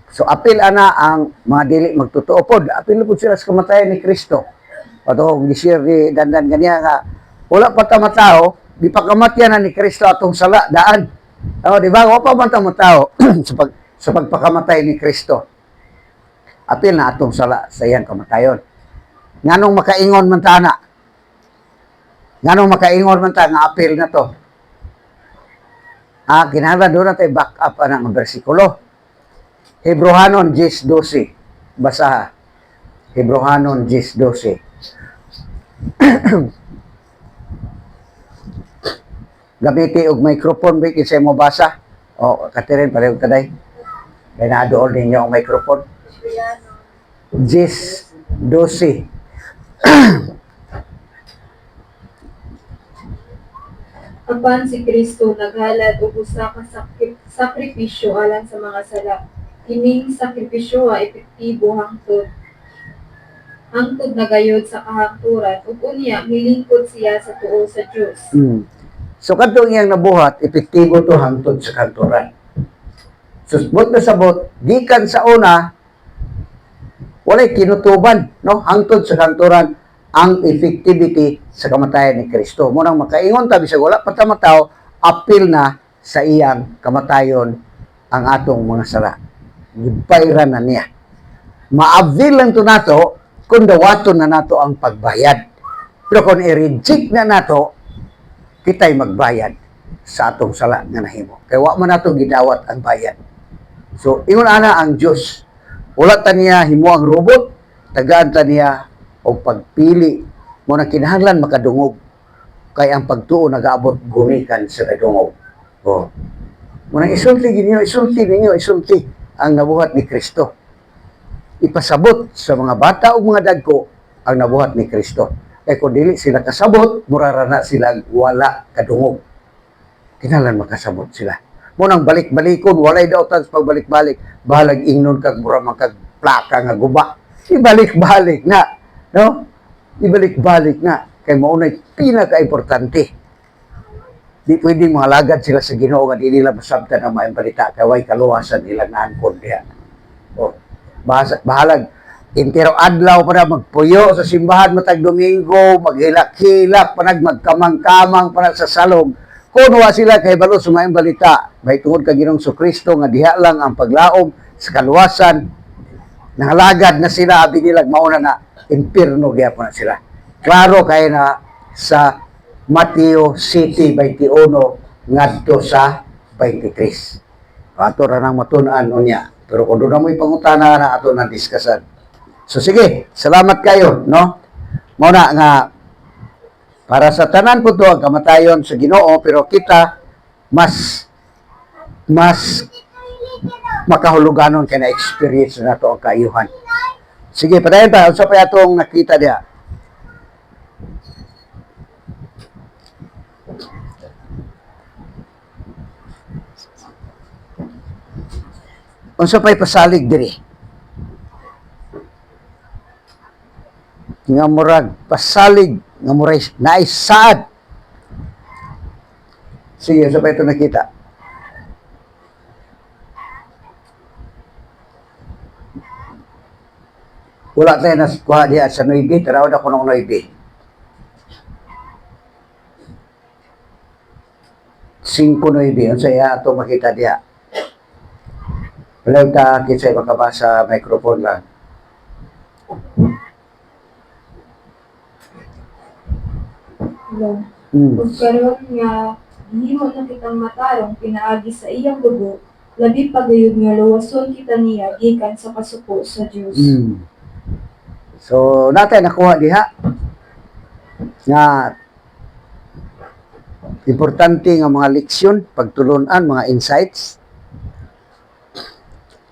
So apil ana ang mga dili magtotoo pod, apil po sila sa kamatayan ni Kristo. Pato gi-share di dandan ganiya nga wala pa ta matao, di pa kamatyan na ni Kristo atong sala daan. Oh, di ba? Wa pa man ta matao sa pagpakamatay ni Kristo. Apil na atong sala sa iyang kamatayon. Nganong makaingon man ta na? Nganong makaingon man ta nga apil na to? Kinahanglan doon natin back up ang bersikulo. Hebrohanon 10:12. Basa. Hebrohanon 10:12. Gamiti og microphone ba kinsay mo basa? O Catherine pareho taday. Kaya na-dool ninyo ang microphone. Jis 12. Apan si Kristo naghalad og usa ka sakripisyo alang sa mga sala. Kining sakripisyo epektibo hangtod na gayud sa kahangturan ug unya milingkod siya sa tuo sa Dios. So kadtong iyang nabuhat, epektibo to hangtod sa kanturan. Susbot na sabot, gikan sa una, walay kinutuban, no? Hangtod sa kanturan ang effectivity sa kamatayan ni Kristo. Munang makaingon tabi sa wala patamataw, apil na sa iyang kamatayon ang atong mga sala. Gipayran na niya. Maabdil lang to nato kung dawaton na nato ang pagbayad. Pero kung i-reject na nato, kita'y magbayad sa atong sala nga nahimo. Kaya wa man nato gidawat ang bayad. So, ingon ana ang Diyos. Wala ta niya himo ang robot, tagaan ta niya o pagpili mo na kinahanglan makadungog. Kaya ang pagtuo nag-aabot gumikan sa kadungog. O. Munang isulti ninyo, ang nabuhat ni Kristo. Ipasabot sa mga bata o mga dagko ang nabuhat ni Kristo. Kaya kung dili sila kasabot, murarana sila wala kadungog. Kinahanglan makasabot sila. Munang balik-balikon, walay daw tas pagbalik-balik. Bahalag ingnon kag mura makagplaka nga guba. Ibalik-balik na. No? Ibalik-balik na. Kay maunay pinaka-importante. Di pwedeng malagad sila sa Ginoo nga di nila masabtan ang maayong balita. Kaya way kaluwasan nila naangkon diha. O, bahalag. Intero adlaw para magpuyo sa simbahan matag Domingo, maghilak-hilak, panag magkamang-kamang para sa salong. Kunwa sila kay balo sa maayong balita. May tungod kay Ginoong Kristo nga diha lang ang paglaom sa kaluwasan. Nangalagad na sila, abi nila mauna na impierno gyapon na sila. Klaro kay na sa Mateo City 21 ngadto sa 23. Ato ra nang matun-an unya. Pero kung doon na mo'y pangutana na ato na diskasan. So sige, salamat kayo, no? Muna nga, para sa tanan po to ang kamatayon sa Ginoo, pero kita mas makahuluganon kay na experience na to ang kaayuhan. Sige, padayon pa, unsa pa atong nakita diha? Unsa pa'y pasalig diri? Nga murag pasalig nga murag naisaad. Sige, unsa pa ito nakita? Wala tayo na kuha diya sa 9, taraw na ko ng 9. 5-9, unsa iya ato makita diya? Wala ta kinsay makabasa microphone lang. Ug karon nga himo na kitang matarong pinaagi sa iyang dugo, labi pa gayud nga luwason kita niya gikan sa kasuko sa Dios. So, natay nakuha diha nga importante nga mga leksyon, pagtulunan, mga insights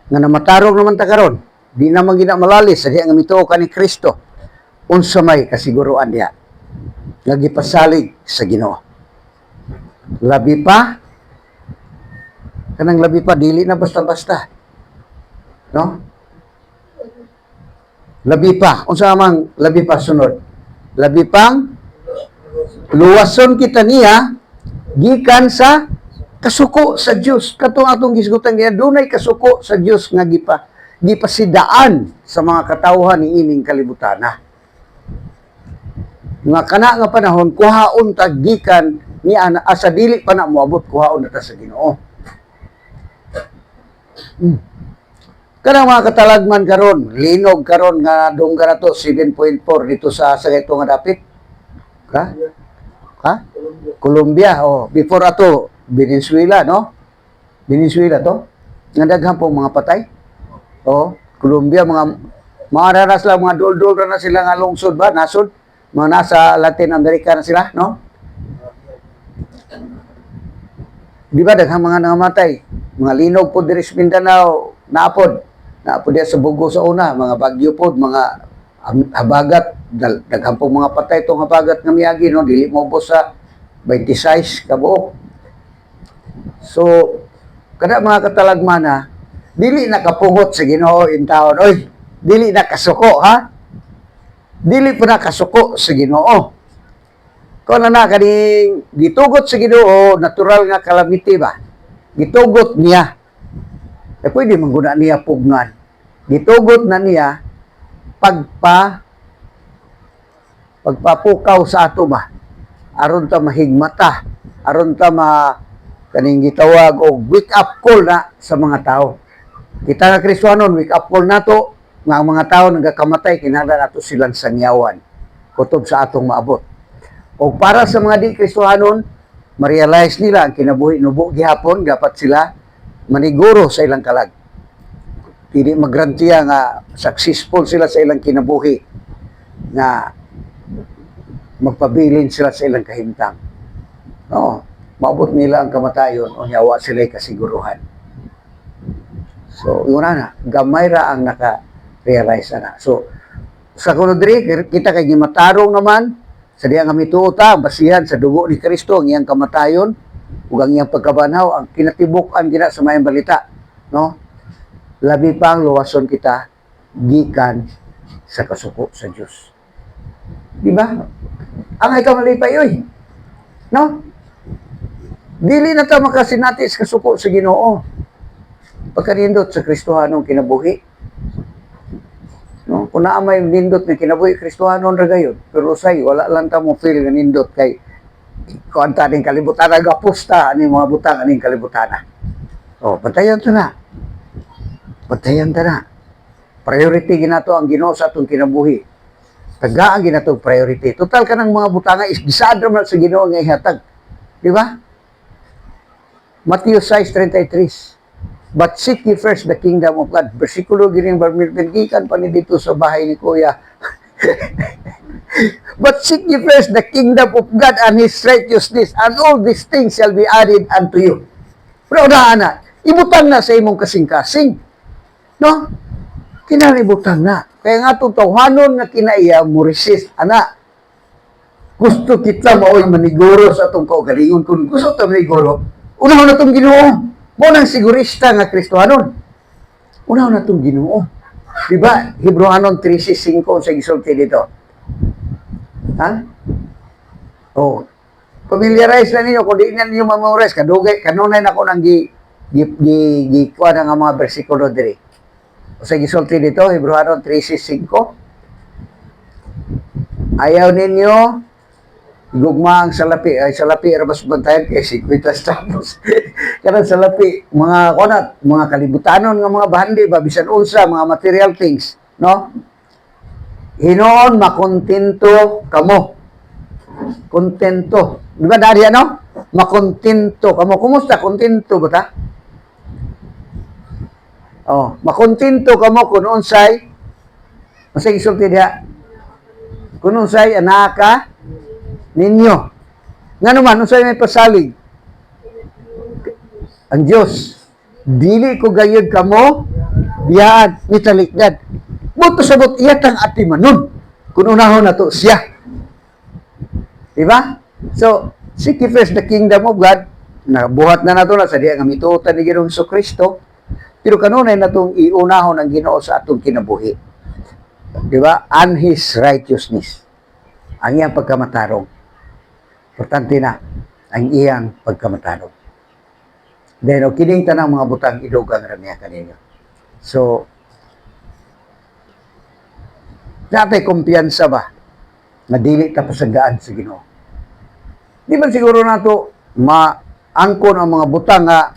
nga namatarong naman ta karon. Di naman ginamalalis sa diha nga mituo ka ni Kristo. Unsa may kasiguruan diha? Lagi pasalig sa Ginoo. Labi pa, kanang labi pa, dili na basta-basta. No? Labi pa. Unsa mang labi pa sunod? Labi pang luwason kita niya gikan sa kasuko sa Dios. Katong atong gisgutan niya, dunay kasuko sa Dios nga gipasidaan sa mga katawhan ni ining kalibutana. Nga kana nga panahon kuhaon ta gikan ni ana asa dili pa na moabot kuhaon ta sa Ginoo. Kanang mga katalagman karon, linog karon nga dungga to 7.4 dito sa ito nga dapit. Colombia, before ato Venezuela, no? Venezuela to. Nga daghan pong mga patay. Colombia mga raras lang mga dol-dol na sila nga lungsod ba, nasod. mga nasa Latin America na sila, no? Di ba daghang mga nangamatay? Mga linog po diri sa Mindanao, naapod diya sa Bugo sa una, mga bagyo po, mga habagat, daghang po mga patay itong habagat nga miyagi, no? Dili mo po sa 26 kabuok. So, kada mga katalagmana, dili nakapungot sa Ginoo in taon. Oy, dili nakasuko, ha? Dili pa nakasuko sa Ginoo. Kung na kaning gitugot sa Ginoo, natural nga calamity ba? Gitugot niya. Pwede mangguna niya pugnan. Gitugot na niya pagpapukaw sa ato ba? Aron ta mahigmata, aron ta kaning gitawag og wake up call na sa mga tao. Kita nga Kristiyanon, wake up call nato nga ang mga tao nagakamatay kinahanglan nato silang sangyawan kutob sa atong maabot. O para sa mga di Kristiyanon, ma-realize nila ang kinabuhi nubo gihapon dapat sila maniguro sa ilang kalag. Dili magrantiya nga successful sila sa ilang kinabuhi nga magpabilin sila sa ilang kahimtang. No, maabot nila ang kamatayon o yawa sila kasiguruhan. So, yun na, gamay ra ang naka-realize na. So, sa kunodri, kita kay gimatarong naman, sa diya nga mituota, basihan sa dugo ni Kristo, ang iyang kamatayon, ug ang iyang pagkabanaw, ang kinatibuk-an gina sa mayang balita. No? Labi pang luwason kita, gikan sa kasuko sa Diyos. Di ba? Ang ay kamalipay, oy. No? Dili na ta makasinati sa kasuko sa Ginoo. Pagkanindot sa Kristohanong kinabuhi. No? Kung naamay nindot na kinabuhi, Kristohanon ra gayon. Pero say, wala lang ta mo feel nga nindot kay kuan ta ning kalibutan gapusta ani mga butang aning kalibutan. Oh, bantayan ta na. Bantayan ta na. Priority ginato ang Ginoo sa atong kinabuhi. Tagaan ginato priority. Total kanang mga butanga is gisaad ra man sa Ginoo nga ihatag. Di ba? Matthew 6:33. But seek ye first the kingdom of God. Versikulo gining barmilpigikan pa ni dito sa bahay ni Kuya. But seek ye first the kingdom of God and His righteousness, and all these things shall be added unto you. Pero na, ibutang na sa imong kasing-kasing. No? Kinaributang na. Kaya nga itong tawhanon nga kinaiya mo resist. Ana, gusto kita mao'y maniguro sa itong kaugalingon. Kung gusto ito maniguro, unaw na itong Ginoo. Mo nang sigurista nga Kristohanon. Unaw na itong Ginoo. Diba? Hebrewanon 3:5 sa gisulti dito. Ha? Oh. Familiarize na ninyo. Kung di na ninyo memorize, kadugay, kanunay na ko nang kuha na nga mga versikulo diri. O sa gisulti dito, Hebrewanon 3:5. Ayaw ninyo gugma ang salapi. Ay, salapi, arabas bantayan kay 50 tapos. Kanang salapi, mga kunat, mga kalibutanon nga mga bahandi, bisan unsa, mga material things. No? Hinoon, makontento kamo. Kontento. Di ba dari ano? Makontento kamo. Kumusta? Kontento ba ta? Oh, makontento kamo kung unsay masay isulti diha. Kung unsay anaka ninyo. Nga naman, unsay may pasalig? Ang Diyos. Dili ko gayud kamo biyaan ni talikdad. Buto sabot iyatang ati manon. Kung unahon na to siya. Diba? So, seek ye first the kingdom of God. Nabuhat na nato na sa diya nga mituotan ni Ginoong Kristo. Pero kanunay na itong iunahon ang Ginoo sa atong kinabuhi. Diba? And His righteousness. Ang iyang pagkamatarong. Importante na ang iyang pagkamatarong. Then, kining tanang mga butang idugang ramiya kaninyo. So, natay kumpiyansa ba na dili ta pasagaan sa Ginoo? Di ba siguro nato maangkon ang mga butang nga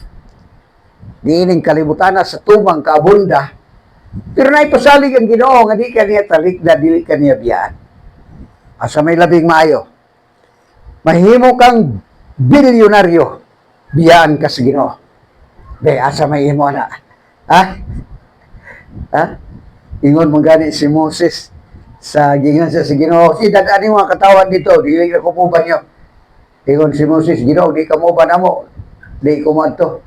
diining kalibutan sa tumang kaabunda, pero naipasalig ang Ginoo nga di kaniya talikda, dili kaniya biyaan. Asa may labing maayo, mahimo kang bilyonaryo, biyaan ka sa Ginoo. Be, asa may imo na? Ha? Ha? Ingon mong gani si Moses sa gingan sa Ginoo. Si dagani mga katawan dito, dili ko po ba niyo? Ingon si Moses, Ginoo, di ka mo ba namo? Di ko mo to.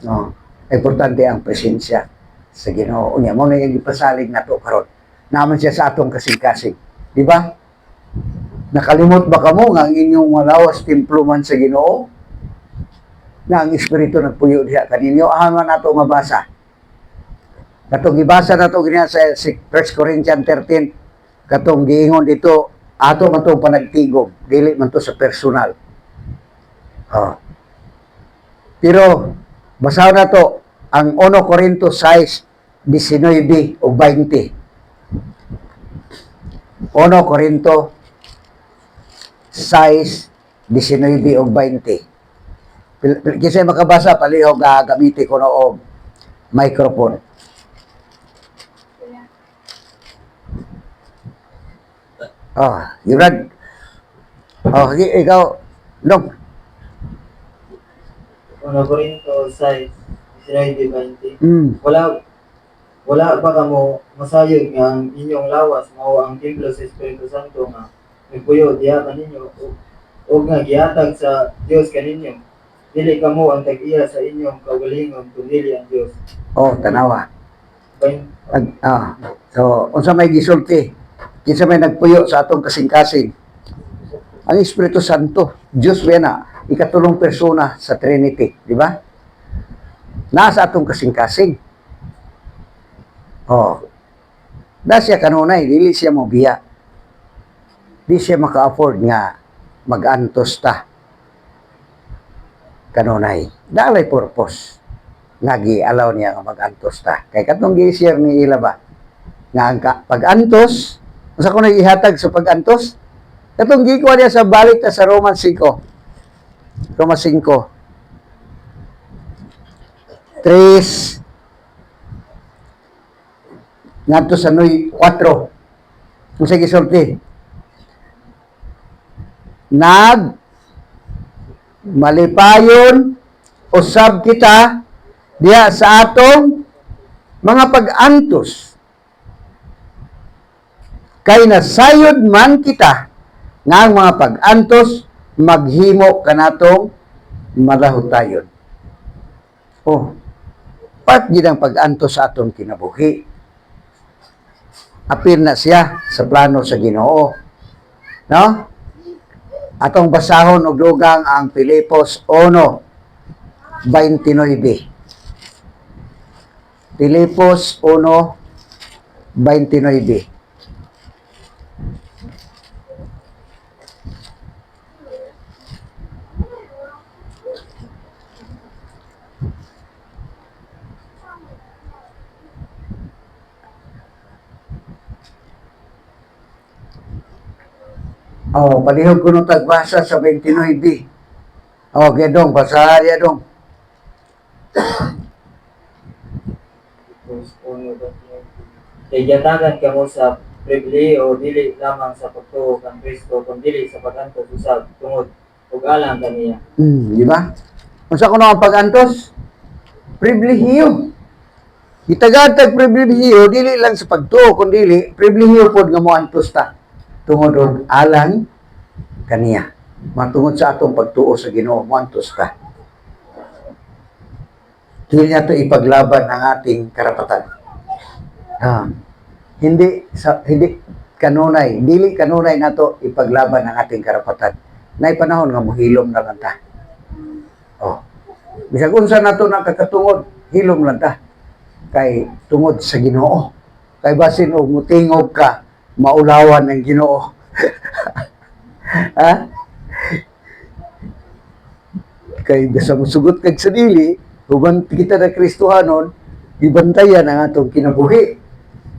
No. Importante ang presensya sa Ginoo. Unya mo na yung ipasalig na to karon. Naman siya sa atong kasing-kasing. Di ba? Nakalimot ba kamo nga ang inyong malawas templo man sa Ginoo? Na ang Espiritu nagpuyo diha kaninyo. Ano nato mabasa? Katong gibasa nato giniya sa 1 Corinthians 13. Katong giingon dito, ato man to panagtigom. Dili man to sa personal. Oh. Pero basaw na to ang 1 Corinto 6, 19 o 20. 1 Corinto 6, 19 o 20. Kasi makabasa, palihog gamitin ko na o microphone. Oh, you read? Oh, ikaw, Dong. 1 Corinto 6, 19-20. Mm. Wala ba kamo masayod nga ang inyong lawas mao ang templo sa Espiritu Santo nga nagpuyo diha kaninyo o nga gihatag sa Dios kaninyo. Dili kamo ang tag-iya sa inyong kaugalingon kundi ang Dios. Oh, tanawa. Bain- So, unsa may gisulti? Kinsa may nagpuyo sa atong kasing-kasing? Ang Espiritu Santo, Diyos ba na, ikatulong persona sa Trinity, di ba? Nasa atong kasing-kasing. Oh. Na siya kanunay, dili siya mobiya. Di siya maka-afford nga mag-antos ta. Kanunay. Dalay purpose. Nagi-allow niya nga mag-antos ta. Kay katong gi-share ni Ila ba? Nga ang pag-antos, unsa ko na ihatag sa pag-antos? Katong gikuha niya sa balik ta sa Romans 5. Romans 5. 3 ngadto sa 4. Kung sige sulti. Malipayon usab kita diha sa atong mga pag-antos. Kay nasayod man kita nga ang mga pag-antos maghimo kanatong malahutayon. Oh, part gid ang pag-antos sa atong kinabuhi. Apil na siya sa plano sa Ginoo. No? Atong basahon og dugang ang Filipos 1:29. Filipos 1:29. Oh, palihog ko nung tagbasa sa 29. Oh, gedong, basahan niya dong. Kay giyatagan kamo sa pribilehiyo dili lamang sa pagtuo kang Kristo kundi sa pag-antos usab tungod ug alang kaniya. Di ba? Unsa ko na ang pag-antos? Pribilehiyo. Itagatag pribilehiyo dili lang sa pagtuo kundi pribilehiyo pod nga mo antos ta tungod og alang kaniya. Matungod sa atong pagtuo sa Ginoo mo antos ta. Dili nato ipaglaban ang ating karapatan. Hindi kanunay, dili kanunay nato ipaglaban ang ating karapatan. Nay panahon nga mohilom na lang ta. Oh. Bisag unsa nato nakakatungod, hilom lang ta. Kay tungod sa Ginoo. Kay basin og mutingog ka, maulawan ng Ginoo. Ha? Kay basta musugot kag sa dili, human kita na Kristohanon, ibantayan ang atong kinabuhi.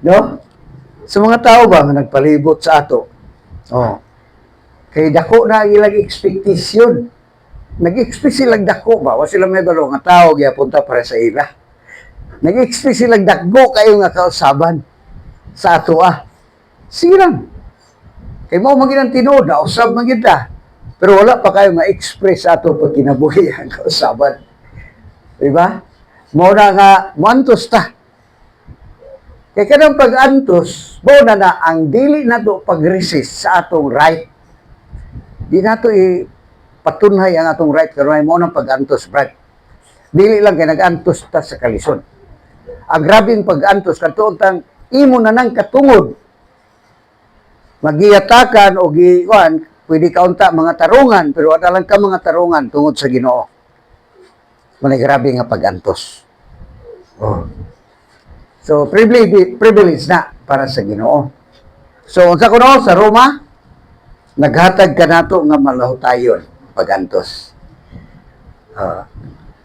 No? Sa mga tao ba nga nagpalibot sa ato? Oh. Kay dako na ang ilang expectation. Nag-expect silang dako ba? Wa sila may balo nga tao giapunta para sa ila. Nag-expect silang dako kayo nga kausaban sa ato Sige lang. Kay mo maging tinuod na usab man gid ta. Pero wala pa kayo ma-express sa ato pag kinabuhi ang kausaban. Diba? Mo na nga mantos ta. Kaya kanang pag-antos, mo na ang dili nato pag-resist sa atong right. Di nato patunhay ang atong right karon mo nang pag-antos, Brad. Dili lang kay nag-antos ta sa kalisod. Ang grabing pag-antos kadto tang imo na nang katungod. Magiyatakan o giwan, pwede kaunta mga tarungan, pero wala lang ka mga tarungan tungod sa Ginoo. Manay grabe nga pag-antos. Oh. So privilege na para sa Ginoo. So unsa kuno sa Roma, naghatag ka nato nga malahutayon pag-antos.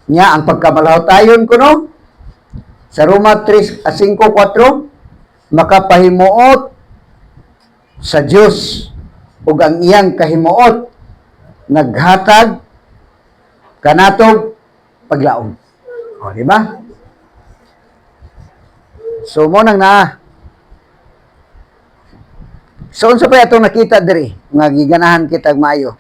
Nya ang pagkamalahutayon kuno sa Roma 5:4 makapahimuot sa Dios ug ang iyang kahimuot naghatag kanatog paglaom. O, di ba? So mo nang na. So unsa pa atong nakita diri nga giganahan kita maayo?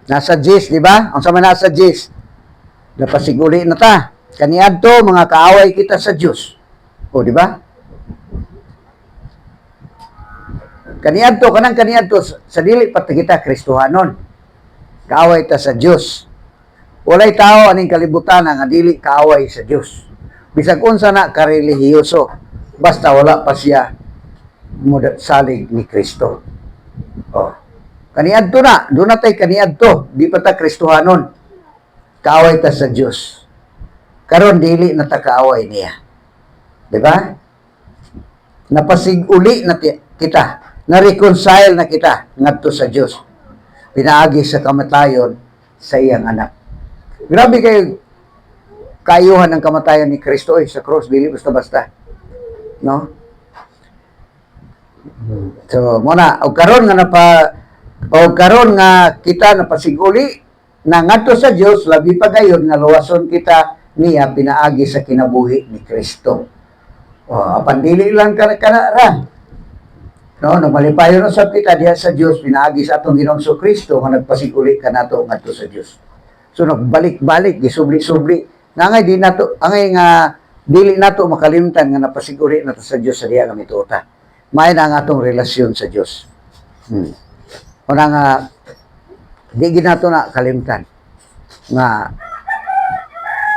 Nasa Jis, di ba? Unsa man nasa Jis? Napasiguli na ta. Kaniadto mga kaaway kita sa Dios. O di ba? Kaniadto sa dili pa kita Kristohanon. Kaaway ta sa Dios. Walay tao aning kalibutan nga dili kaaway sa Dios. Bisag unsa na karelihiyoso, basta wala pa siya salig ni Kristo. Oh. Kaniadto na, do na tay kaniadto, di pa ta Kristohanon. Kaaway ta sa Dios. Karon dili na ta kaaway niya. Di ba? Napasiguli na kita. Na-reconcile na kita ngadto sa Dios. Pinaagi sa kamatayon sa iyang anak. Grabe kayuhan ng kamatayon ni Kristo sa cross, dili basta-basta. No? So, muna, og karon nga kita napasiguli na ngadto sa Dios, labi pa gayon nga luwason kita niya pinaagi sa kinabuhi ni Kristo. Apan dili lang kanara. No, nagmalipayon sa kita diha sa Dios, pinaagi sa atong Ginoong Kristo nga nagpasiguli kanato ngadto sa Dios. So nagbalik-balik, gisubli-subli. Nangay di nato, angay nga dili nato makalimtan nga napasiguri nato sa Dios sa diha nga mituota. May na ang atong relasyon sa Dios. Una nga di ginato na kalimtan nga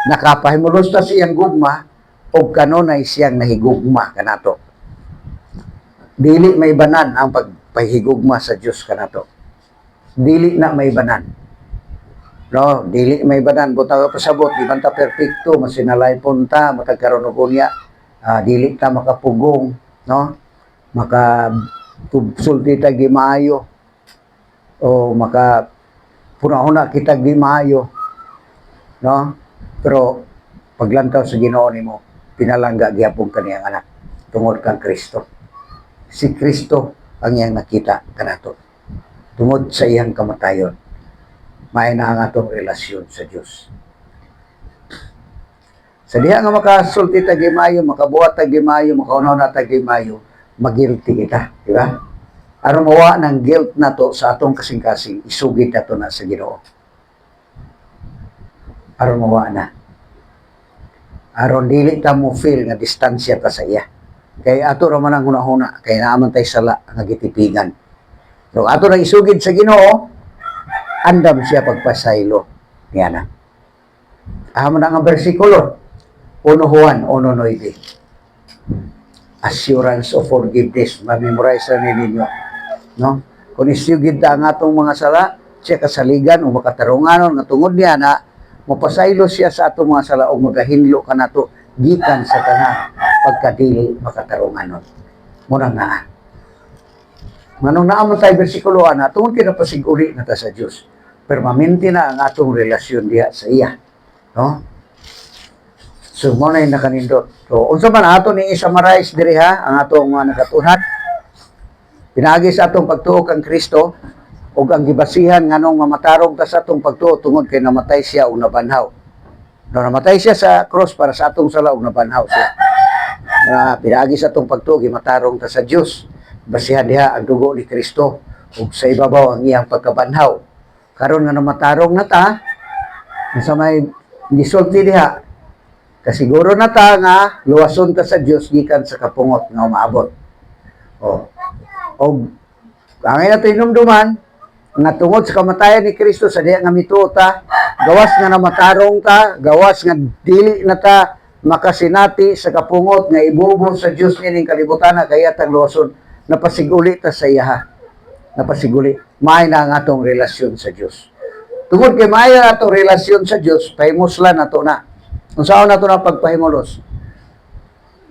nakapahimulos ta siyang gugma o kanunay siyang nahigugma kanato. Dili may banan ang pagpahigugma sa Dios kanato. Dili na may banan. No, dili may banan butang pasabot di man ta perpekto masinalay punta matagkaron og unya dili ta makapugong, no? Maka sulti ta gimaayo o maka puna-una kita gimaayo, no? Pero paglantaw sa Ginoo nimo pinalangga gyapon kaniyang anak tungod kang Kristo. Si Kristo ang iyang nakita kanato tungod sa iyang kamatayon. May na ang atong relasyon sa Dios. Sa diha nga makasulti ta gimayo, makabuhat ta gimayo, makaunaw na ta gimayo, magilty kita, di ba? Aron mawa ng guilt nato sa atong kasing-kasing, isugid nato na sa Ginoo. Aron mawa na. Aron dili ta mo feel nga distansya ta sa iya. Kay ato ra man ang hunahuna, kay naaman tay sala nga gitipigan. So ato nang isugid sa Ginoo, andam siya pagpasaylo niya na. Amo na nga bersikulo 1 Juan 1:9. Assurance of forgiveness, ma-memorize na ninyo, no? Kung isugid ta ang atong mga sala, siya kasaligan o makatarunganon nga tungod niya na mapasaylo siya sa atong mga sala o magahinlo kanato gikan sa tanan pagkadili makatarunganon. Muna nga. Manong naamon tayo bersikulo ana, tungod kinapasiguri na ta sa Dios. Permanente na ang atong relasyon diha sa iya. No? So, mo na yung nakanindot. So, unsa man ato ni i-summarize diri ha, ang atong mga nakatunhat. Pinagi sa atong pagtuo kang Kristo, o ang gibasihan nga nung mamatarong ta sa atong pagtuo tungod kay namatay siya o nabanhaw. No, namatay siya sa cross para sa atong sala o nabanhaw siya. Pinagi sa atong pagtuo, gimatarong ta sa Dios. Basihan diha ang dugo ni Kristo ug sa ibabaw ang iyang pagkabanhaw. Karon nga namatarong na ta, sa may gisulti diha, Kasiguro na ta nga luwason ta sa Dios gikan sa kapungot nga umaabot. O angay nato inumduman nga tungod sa kamatayan ni Kristo sa diha nga mituo ta, gawas nga namatarong ta, gawas nga dili na ta makasinati sa kapungot nga ibubo sa Dios nining kalibutan kaya tag luwason, napasiguli ta sa iya. Napasiguli. Maay na ang atong relasyon sa Dios. Tungod kay maay na atong relasyon sa Dios, pahimuslan nato na. Unsaon nato na pagpahimulos?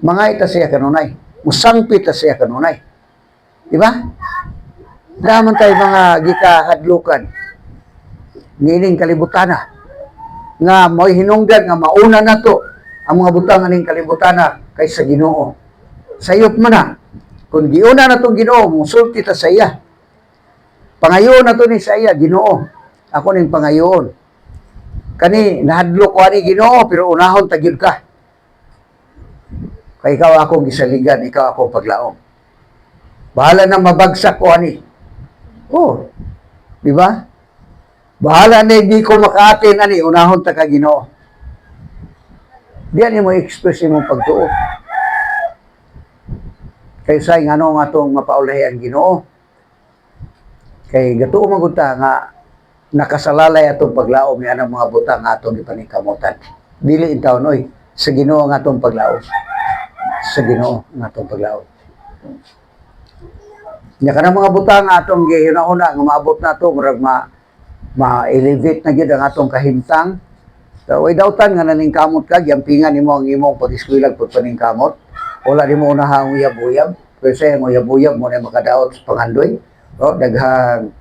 Mga ita siya kanunay. Musangpit ta siya kanunay. Di ba? Daman tayo mga gikahadlukan. Nining kalibutana. Nga mo'y hinungdan nga mauna na to ang mga butang aning kalibutana kaysa Ginoo. Sayop man na. Kung giuna na itong Ginoo, musulti ta sa iya. Pangayoon na to ni sa iya, Ginoo. Ako ning pangayoon. Kani, nahadlo ko ani Ginoo, pero unahon tagyud ka. Kaya ikaw akong gisaligan, ikaw akong paglaom. Bahala na mabagsak ko ani. Oh, di ba? Bahala na hindi ko makaatin ani, unahon ta ka Ginoo. Diyan mo express mo pagtuo. Kay say nga nga itong mapaulahi ang Ginoo. Kay gatuo magunta nga nakasalalay atong paglaom ni anang mga butang nga atong ipaningkamutan. Dili intaw noy sa Ginoo nga atong paglaom. Sa Ginoo nga atong paglaom. Nya kanang mga butang nga atong gihuna-una nga maabot nato murag ma-elevate na gyud ang atong kahimtang. So, way dautan nga naningkamot ka, yampingan nimo ang imong pag-eskwela pag paningkamot. Wala nimo unahang uyab-uyab. Kasi ang uyab-uyab mo na makadaot sa pangandoy. O, daghang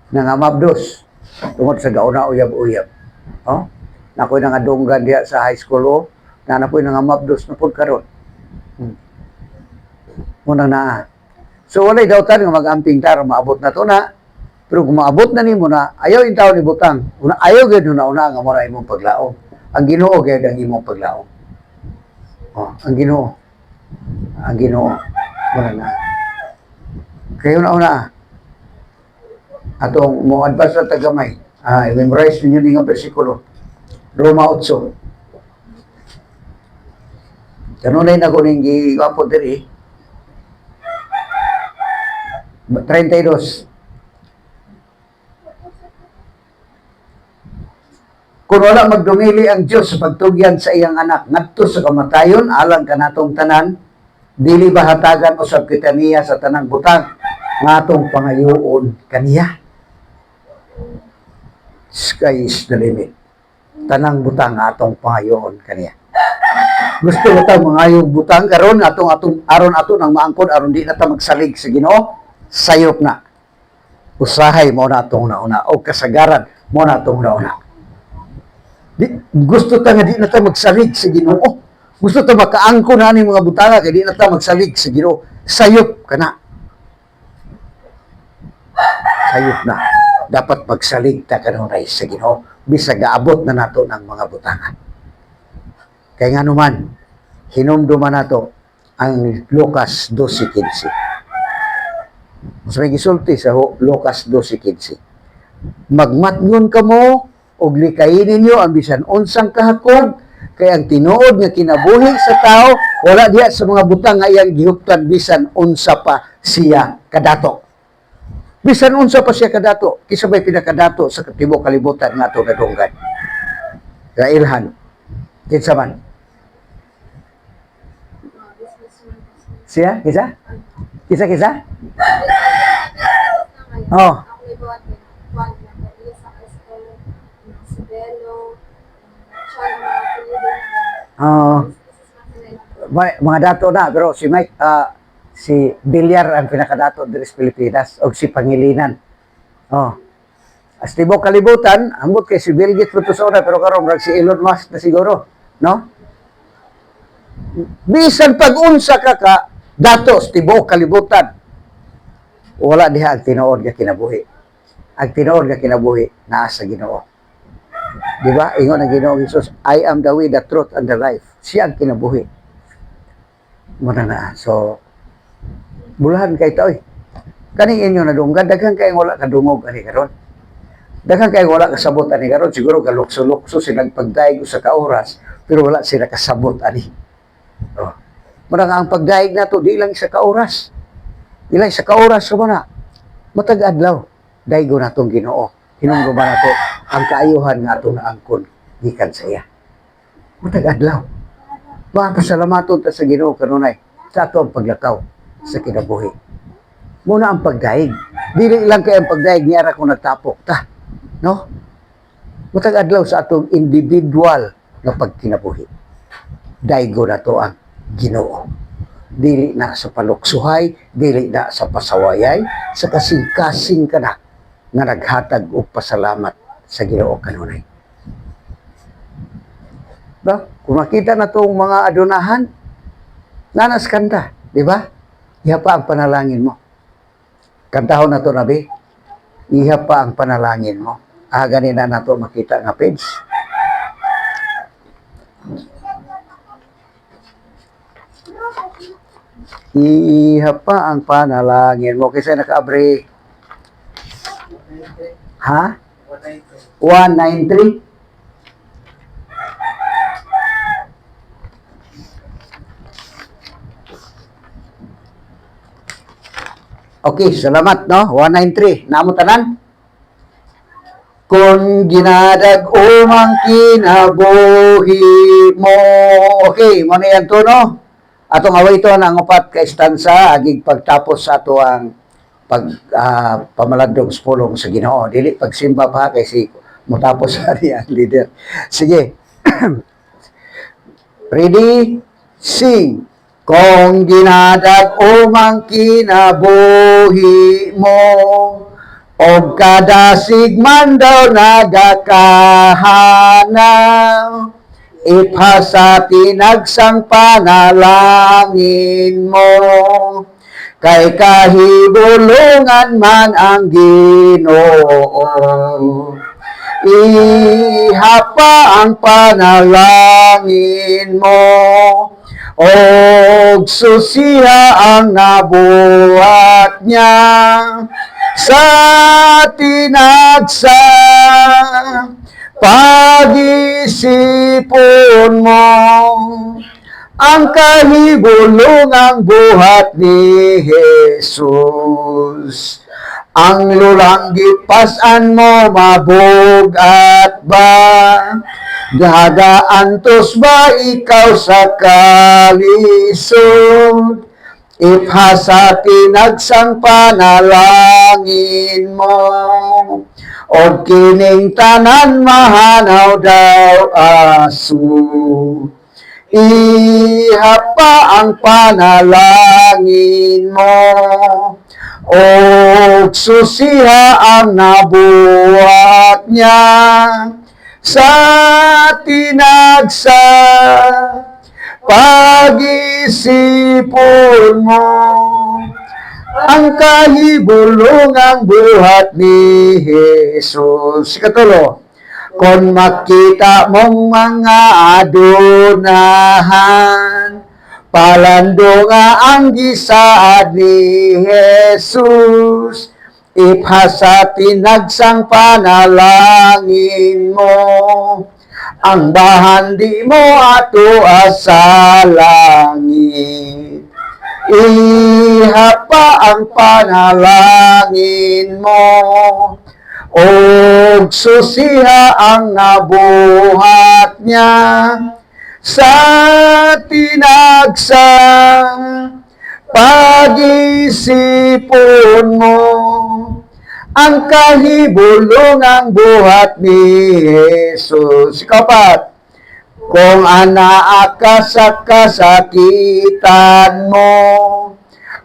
nangamabdos. Tungod sa gauna uyab-uyab. O, nakoy nangadunggan diya sa high school o, na nakoy nangamabdos na pud karon. Munang naa. So, walay dautan nga mag-amping taro, maabot na to na. Pero kung maabot na nimo na, ayaw yung tao ni butang. Ayaw gayud una nga mo na imong paglaom. Ang Ginoo gayud ang imong paglaom. O, ang Ginoo. Ang Ginoo. Wala na. Kayo na atong mo advance na tagamay. I-memorize ninyo ni nga bersikulo. Roma 8. Kanunay na ko ning giwapo diri. 32. Kung wala magdumili ang Diyos sa pagtugyan sa iyang anak ngadto sa kamatayon alang kanatong tanan, dili ba hatagan usab kita niya sa tanang butang nga atong pangayoon kaniya. Sky is the limit. Tanang butang nga atong pangayoon kaniya. Gusto mo ta mangayong butang karon atong aron ato nang maangkon aron di na ta magsalig sa Ginoo, sayop na. Usahay mo na atong nauna o kasagaran mo na atong nauna. Gusto ta nga di na ta magsalig sa Ginoo. Gusto ta makaangko na ni mga butanga kay di na ta magsalig sa Ginoo. Sayop ka na. Sayop na. Dapat magsalig ta kanunay sa Ginoo bisag gaabot na nato ng mga butanga. Kay nga naman hinumduman nato ang Lucas 12:15. Mas may gisulti sa Lucas 12:15. Magmatngon kamo og likayin ninyo ang bisan unsang kahakog kay ang tinuod nga kinabuhi sa tao wala diha sa mga butang nga iyang gihuptan bisan unsa pa siya kadato. Bisan unsa pa siya kadato, kisabay pinakadato sa tibuok kalibutan nga ato nadunggan. Sa ilhan. Kinsa man? Siya? Kisa? Kisa? Oh. Mga dato na, pero si Mike, si Villar ang pinakadato diri sa Pilipinas o si Pangilinan. As tibok kalibutan, ambot kay si Bill Gates Frutusona, pero karon si Elon Musk na siguro, no? Bisan pag-unsa ka dato sa tibok kalibutan, wala diha ang tinuod nga kinabuhi. Ang tinuod nga kinabuhi naa sa Ginoo. Di ba? Ingon ang Ginoong Hesus, I am the way, the truth, and the life. Siya ang kinabuhi. Muna na. So, bulahan kay taoy. Kaning inyo na dunggan, daghang kayong wala kadungog ani karon. Daghang kayong wala kasabot ani karon, siguro kalukso-lukso silang pagdaig sa kaoras pero wala sila kasabot ani. Oh. Mura nga ang pagdaig na to, di lang sa kaoras. Di lang sa kaoras so na. Matag adlaw, daigo na tong Ginoo. Hinunggo ba na to ang kaayuhan nga to na angkon gikan sa iya. Matag adlaw. Ba pasalamaton ta sa Ginoo kanunay sa ato ang paglakaw sa kinabuhi. Muna ang pagdaig. Dili lang kay ang pagdaig niya ra kung nagtapok ta. No? Matag adlaw sa atong individual nga pagkinabuhi. Daigo na to ang Ginoo. Dili na sa paluksuhay, dili na sa pasawayay, sa kasing-kasing ka na nga naghatag og pasalamat sa Ginoo kanunay. Ba? Kung makita na tong mga adunahan, nanas kanta, di ba? Iha pa ang panalangin mo. Kantahon na to nabi. Iha pa ang panalangin mo. Ganin na to makita nga page. Iha pa ang panalangin mo. Kasi naka-abre. Ha? 193? Okay, salamat, no? 193. Namo tanan? Kung ginadag umang kinabuhi mo. Okay, mo na yan to, no? Atong away ito ang upat ka istansa, agig pagtapos sa ato ang pamalandong sa pulong sa Ginoo. Dili pagsimba pa kasi mutapos na niya ang leader. Sige. Ready? Sing. Kung ginadag umang kinabuhi mo, o kada sigman daw nagakahanaw, ipasa tinagsang panalangin mo, kay kahibulungan man ang Ginoo. Ihapa ang panalangin mo, og susiha ang nabuhat niya sa tinagsa pag-isipon mo ang kahibulungang buhat ni Jesus. Ang lulang gipasan mo mabugat ba? Gagaantos ba ikaw sa kalisod? Ipasa tinagsang panalangin mo, o kining tanan mahanaw daw aso. Ihapa ang panalangin mo, o susiha ang nabuhat niya sa tinagsa pag-isipon mo ang kahibulungang buhat ni Jesus. Katulo, kung makita mong mga adunahan, palando nga ang gisaad ni Jesus, ipasa tinagsang panalangin mo, ang bahan di mo ato sa langit. Ihapa ang panalangin mo, o susiha ang nabuhat niya sa tinagsa pag-isipon mo ang kahibulungang buhat ni Jesus. Ikapat, kung anaa ka sa kasakitan mo,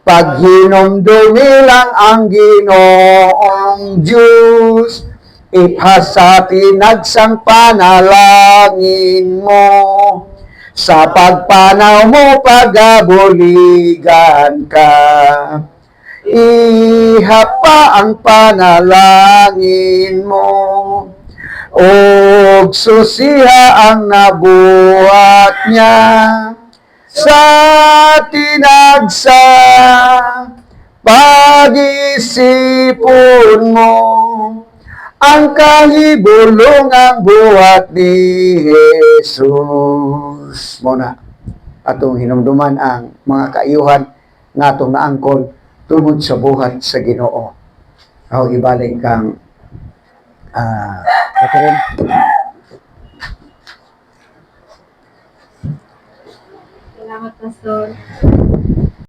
paghinumdumi lang ang Ginoong Diyos, ipasa tinagsang panalangin mo, sa pagpanaw mo pagabuligan ka. Ihapa ang panalangin mo, o susiha ang nabuhat niya sa tinagsa pag-isipon mo ang kahibulong ang buhat ni Jesus. Muna, atong hinumduman ang mga kaayuhan nga atong naangkon tungod sa buhat sa Ginoo. Ako ibalik kang Catherine. Salamat, Pastor.